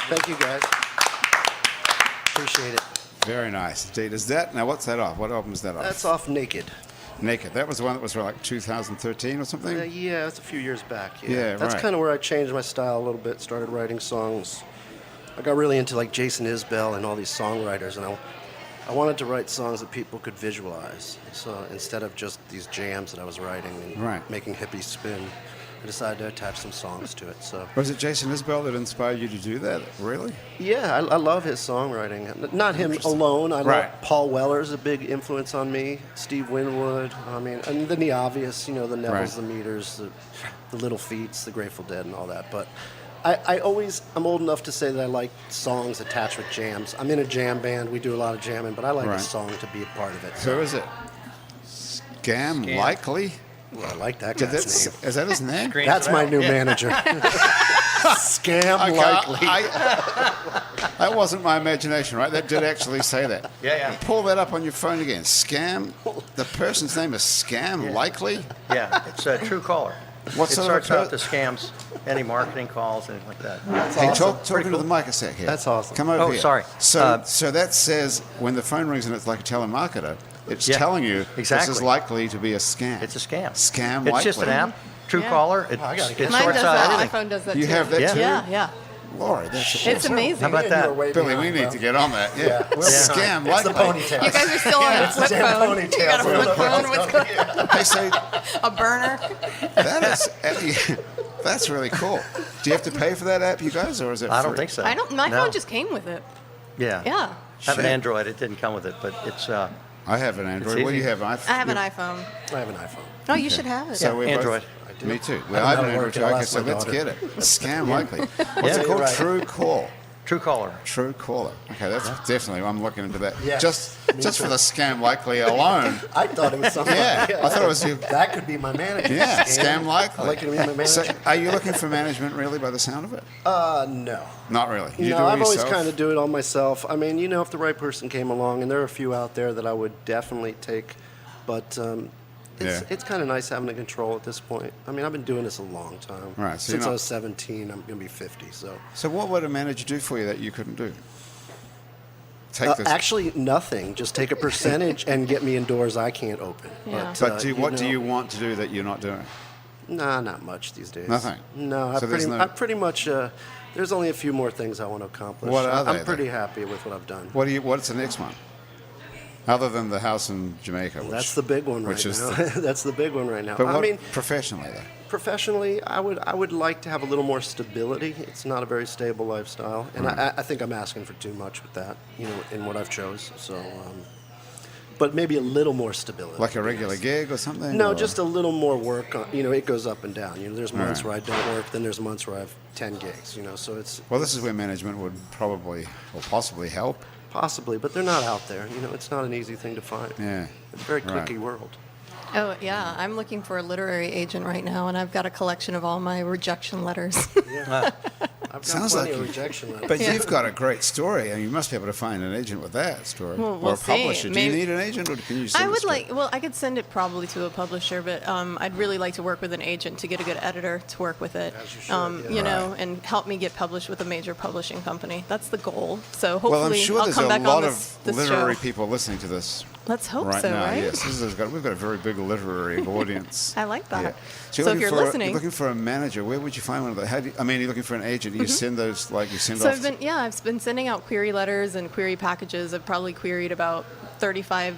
Thank you, guys. Appreciate it. Very nice. Indeed. Is that... Now, what's that off? What album is that off? That's off Naked. Naked. That was the one that was like 2013 or something? Yeah, it's a few years back. Yeah, That's right. kind of where I changed my style a little bit, started writing songs. I got really into like Jason Isbell and all these songwriters, and I wanted to write songs that people could visualize. So instead of just these jams that I was writing and making hippies spin, I decided to attach some songs to it. So Was it Jason Isbell that inspired you to do that? Really? yeah, I love his songwriting. Not him alone. I love Paul Weller's a big influence on me. Steve Winwood. I mean, and then the obvious, you know, the Nevilles, the Meters, the Little Feats, the Grateful Dead, and all that. But I'm old enough to say that I like songs attached with jams. I'm in a jam band. We do a lot of jamming, but I like a song to be a part of it. Who is it? Scam Likely? Well, I like that guy's name. Is that his name? That's my new manager. Scam Likely. That wasn't my imagination, right? That did actually say that. Yeah. Pull that up on your phone again. Scam. The person's name is Scam Likely? Yeah, it's a true caller. What It sort starts of out the scams, any marketing calls, anything like that. Hey, talking to the mic a sec here. That's awesome. Come over Oh, here. sorry. So that says when the phone rings and it's like a telemarketer, it's telling you this is exactly. likely to be a scam. It's a scam. Scam It's likely. just an app. True Yeah. caller. It, I gotta it get Mine sorts does out that. everything. iPhone does that You too. have that too? Yeah. Lord, that's It's amazing. How about that? Billy, we need to get on that. Yeah. Scam It's likely. the ponytail. You guys are still on a flip damn phone. ponytail. You got a flip phone. What's going on? Hey, so A burner. that's really cool. Do you have to pay for that app, you guys, or is it I don't free? think so. I don't. My No. phone just came with it. Yeah. Yeah. I have an Shit. Android. It didn't come with it, but it's I have an Android. It's What do you easy. have? I have an iPhone. I have an iPhone. Oh, you should have it. So we're Android. Both, me too. Well, I I have don't an know Android too. how to Okay, ask so my let's daughter. get it. Scam likely. What's Yeah, it called? right. True Call. True caller. True Caller. Okay, that's definitely. I'm looking into that. Yeah, Just me for too. the Scam Likely alone. I thought it was something. Yeah, I thought it was you. That could be my manager. Yeah, Scam Likely. I'd like you to be my manager. So, are you looking for management really by the sound of it? No. Not really. You No, do it I've always yourself? kind of do it all myself. I mean, you know, if the right person came along, and there are a few out there that I would definitely take, but it's kind of nice having the control at this point. I mean, I've been doing this a long time. Right, so Since you're I not- was 17, I'm going to be 50, so. So what would a manager do for you that you couldn't do? Take this. Actually, nothing. Just take a percentage and get me in doors I can't open. Yeah. But what know, do you want to do that you're not doing? Nah, not much these days. Nothing? No, So there's no- I pretty much. There's only a few more things I want to accomplish. What are they, I'm pretty then? happy with what I've done. What's the next one? Other than the house in Jamaica, which, That's the big one right which is now. the- That's the big one right now. But I what, mean, professionally though? professionally, I would like to have a little more stability. It's not a very stable lifestyle, and I think I'm asking for too much with that, you know, in what I've chose. So, but maybe a little more stability. Like a regular gig or something? No, or? just a little more work. You know, it goes up and down. You know, there's months Right. where I don't work, then there's months where I have 10 gigs. You know, so it's Well, this is where management would probably or possibly help. possibly, but they're not out there. You know, it's not an easy thing to find. Yeah. It's a very Right. cliquey world. Oh yeah, I'm looking for a literary agent right now, and I've got a collection of all my rejection letters. I've got Sounds plenty like of you- rejection letters. But you've got a great story, and you must be able to find an agent with that story, Well, or we'll a publisher. see. Do you Maybe- need an agent, or can you? Send I the would story? like. Well, I could send it probably to a publisher, but I'd really like to work with an agent to get a good editor to work with it. As you should, You know, and help me get published with a major publishing company. That's the goal. So hopefully, Well, I'm sure I'll there's come a back lot on of this literary show. people listening to this Let's hope right so, now. right? Yes, we've got a very big literary audience. I like that. Yeah. So if you're listening, you're looking for a manager. Where would you find one of those? You're looking for an agent. Do you send those you send so off? I've been sending out query letters and query packages. I've probably queried about 35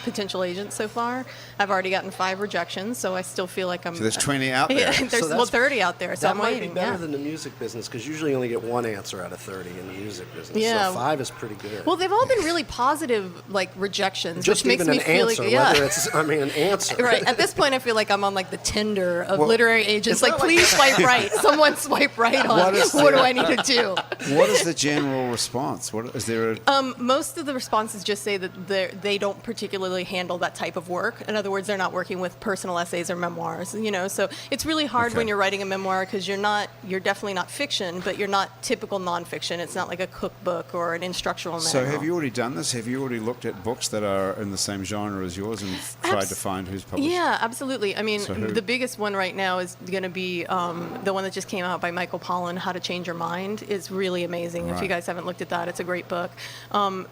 potential agents so far. I've already gotten 5 rejections, so I still feel like I'm. So there's 20 out there. Yeah, So there's that's- 30 out there, so that I'm might waiting. be better yeah. than the music business because usually you only get one answer out of 30 in the music business. Yeah. So 5 is pretty good. Well, they've all been really positive, like rejections, just which makes even me an feel answer, like, yeah. whether it's an answer. Right. At this point, I feel like I'm on like the Tinder of Well, literary agents. it's Like, not like- please swipe right. Someone swipe right on. What is What the- do I need to do? What is the general response? What is there? Most of the responses just say that they don't particularly handle that type of work. In other words, they're not working with personal essays or memoirs. You know, so it's really hard Okay. when you're writing a memoir because you're definitely not fiction, but you're not typical nonfiction. It's not like a cookbook or an instructional So manual. have you already done this? Have you already looked at books that are in the same genre as yours and tried to find who's published? Yeah, absolutely. I mean, So who- the biggest one right now is going to be the one that just came out by Michael Pollan, How to Change Your Mind. Is really amazing. If you Right. guys haven't looked at that, it's a great book.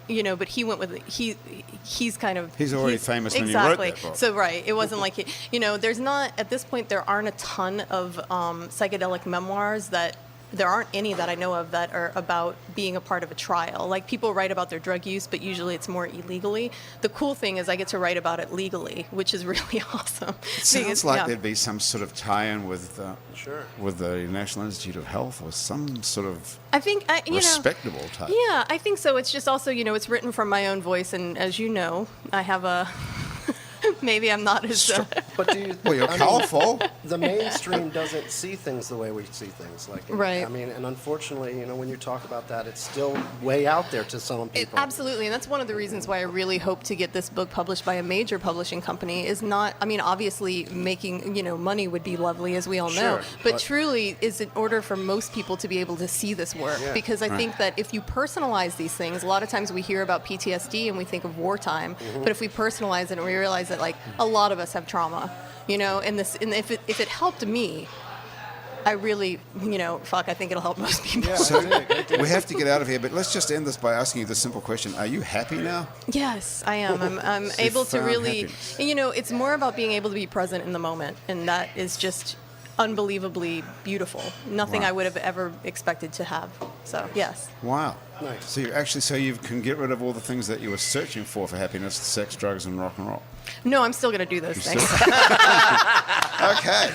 You know, but he went with he's kind of of. He's already famous when you wrote exactly. that book. So right, it wasn't like there's not at this point. There aren't a ton of psychedelic memoirs that. There aren't any that I know of that are about being a part of a trial. Like, people write about their drug use, but usually it's more illegally. The cool thing is I get to write about it legally, which is really awesome. It sounds like there'd be some sort of tie-in with the National Institute of Health or some sort of respectable type. Yeah, I think so. It's just also, it's written from my own voice, and as you know, I have a... Maybe I'm not as... But you're colourful. The mainstream doesn't see things the way we see things. Right. I mean, and unfortunately, when you talk about that, it's still way out there to some people. Absolutely, and that's one of the reasons why I really hope to get this book published by a major publishing company. Is not, obviously making, money would be lovely, as we all know, but truly is in order for most people to be able to see this work. Yeah. Because I think that if you personalize these things, a lot of times we hear about PTSD and we think of wartime, but if we personalize it and we realize that a lot of us have trauma, and if it helped me, I really, I think it'll help most people. Yeah, so we have to get out of here, but let's just end this by asking you the simple question: are you happy now? Yes, I am. I'm able to really, it's more about being able to be present in the moment, and that is just unbelievably beautiful. Nothing I would have ever expected to have. So, yes. Wow. Nice. So you can get rid of all the things that you were searching for happiness: sex, drugs, and rock and roll. No, I'm still going to do those things. Okay.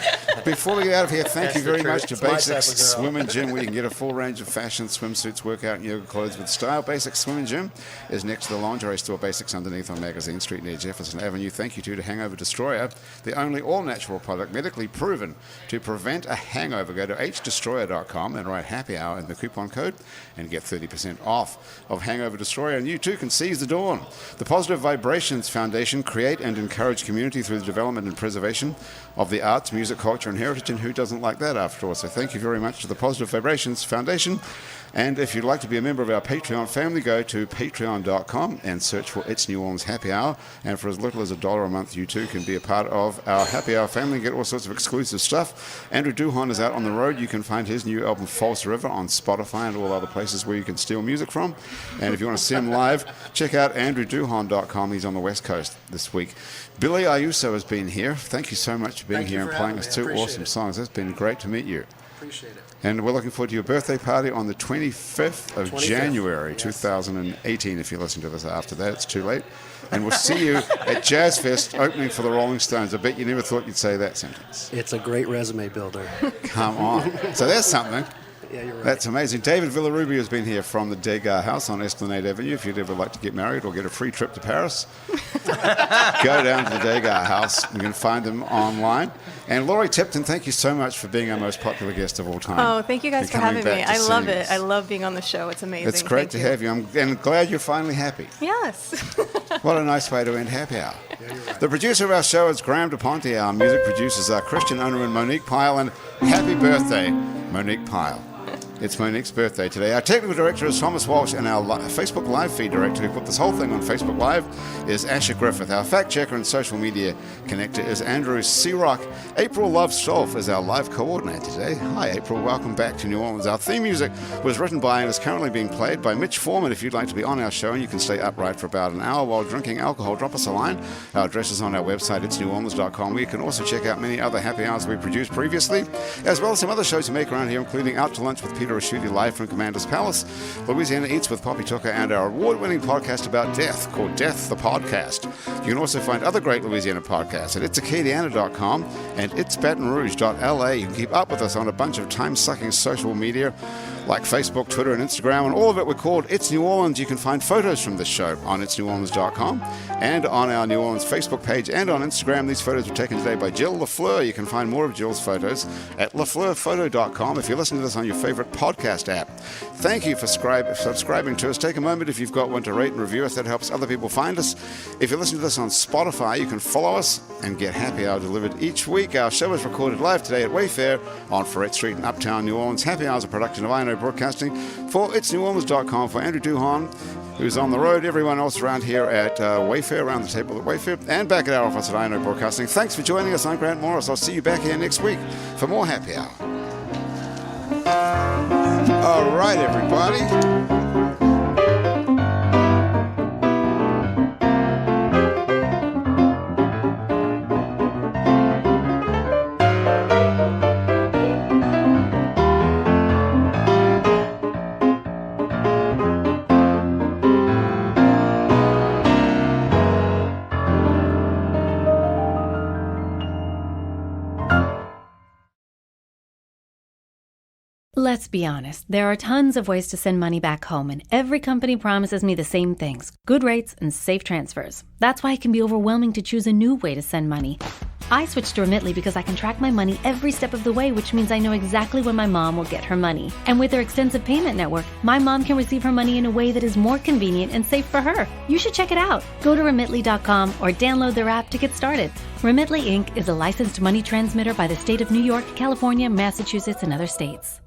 Before we get out of here, thank you very much to Basics Swim and Gym, where you can get a full range of fashion, swimsuits, workout, and yoga clothes with style. Basics Swim and Gym is next to the lingerie store Basics underneath on Magazine Street near Jefferson Avenue. Thank you to Hangover Destroyer, the only all-natural product medically proven to prevent a hangover. Go to hdestroyer.com and write happy hour in the coupon code and get 30% off of Hangover Destroyer. And you too can seize the dawn. The Positive Vibrations Foundation create and encourage community through the development and preservation of the arts, music, culture, and heritage, and who doesn't like that after all? So thank you very much to the Positive Vibrations Foundation. And if you'd like to be a member of our Patreon family, go to patreon.com and search for It's New Orleans Happy Hour. And for as little as $1 a month, you too can be a part of our Happy Hour family and get all sorts of exclusive stuff. Andrew Duhon is out on the road. You can find his new album, False River, on Spotify and all other places where you can steal music from. And if you want to see him live, check out andrewduhon.com. He's on the West Coast this week. Billy Iuso has been here. Thank you so much for being here and playing us two awesome songs. It's been great to meet you. Appreciate it. And we're looking forward to your birthday party on the 25th of January, 2018. If you listen to this after that, it's too late. And we'll see you at Jazz Fest opening for the Rolling Stones. I bet you never thought you'd say that sentence. It's a great resume builder. Come on. So there's something. Yeah, you're right. That's amazing. David Villarubia has been here from the Degas House on Esplanade Avenue. If you'd ever like to get married or get a free trip to Paris, go down to the Degas House. You can find them online. And Laurie Tipton, thank you so much for being our most popular guest of all time. Oh, thank you guys for having me. I love it. I love being on the show. It's amazing. It's great to have you. I'm glad you're finally happy. Yes. What a nice way to end Happy Hour. Yeah, you're right. The producer of our show is Graham DePonte. Our music producers are Christian Unruh and Monique Pyle. And happy birthday, Monique Pyle. It's Monique's birthday today. Our technical director is Thomas Walsh, and our Facebook Live feed director, who put this whole thing on Facebook Live, is Asher Griffith. Our fact checker and social media connector is Andrew Searock. April Love Stolf is our live coordinator today. Hi, April. Welcome back to New Orleans. Our theme music was written by and is currently being played by Mitch Foreman. If you'd like to be on our show and you can stay upright for about an hour while drinking alcohol, drop us a line. Our address is on our website, itsneworleans.com, where you can also check out many other happy hours we produced previously, as well as some other shows we make around here, including Out to Lunch with Peter Raschuti, live from Commander's Palace, Louisiana Eats with Poppy Tucker, and our award-winning podcast about death called Death the Podcast. You can also find other great Louisiana podcasts at itsacadiana.com and itsbatonrouge.la. You can keep up with us on a bunch of time-sucking social media like Facebook, Twitter, and Instagram, and all of it we're called It's New Orleans. You can find photos from this show on itsneworleans.com and on our New Orleans Facebook page and on Instagram. These photos were taken today by Jill Lafleur. You can find more of Jill's photos at lafleurphoto.com if you're listening to this on your favorite podcast app. Thank you for subscribing to us. Take a moment if you've got one to rate and review us. That helps other people find us. If you're listening to this on Spotify, you can follow us and get Happy Hour delivered each week. Our show is recorded live today at Wayfare on Ferret Street in Uptown New Orleans. Happy Hour is a production of INO Broadcasting for itsneworleans.com. For Andrew Duhon, who's on the road, everyone else around here at Wayfare, around the table at Wayfare, and back at our office at INO Broadcasting. Thanks for joining us. I'm Grant Morris. I'll see you back here next week for more Happy Hour. All right, everybody. Let's be honest, there are tons of ways to send money back home, and every company promises me the same things: good rates and safe transfers. That's why it can be overwhelming to choose a new way to send money. I switched to Remitly because I can track my money every step of the way, which means I know exactly when my mom will get her money. And with their extensive payment network, my mom can receive her money in a way that is more convenient and safe for her. You should check it out. Go to Remitly.com or download their app to get started. Remitly Inc. is a licensed money transmitter by the state of New York, California, Massachusetts, and other states.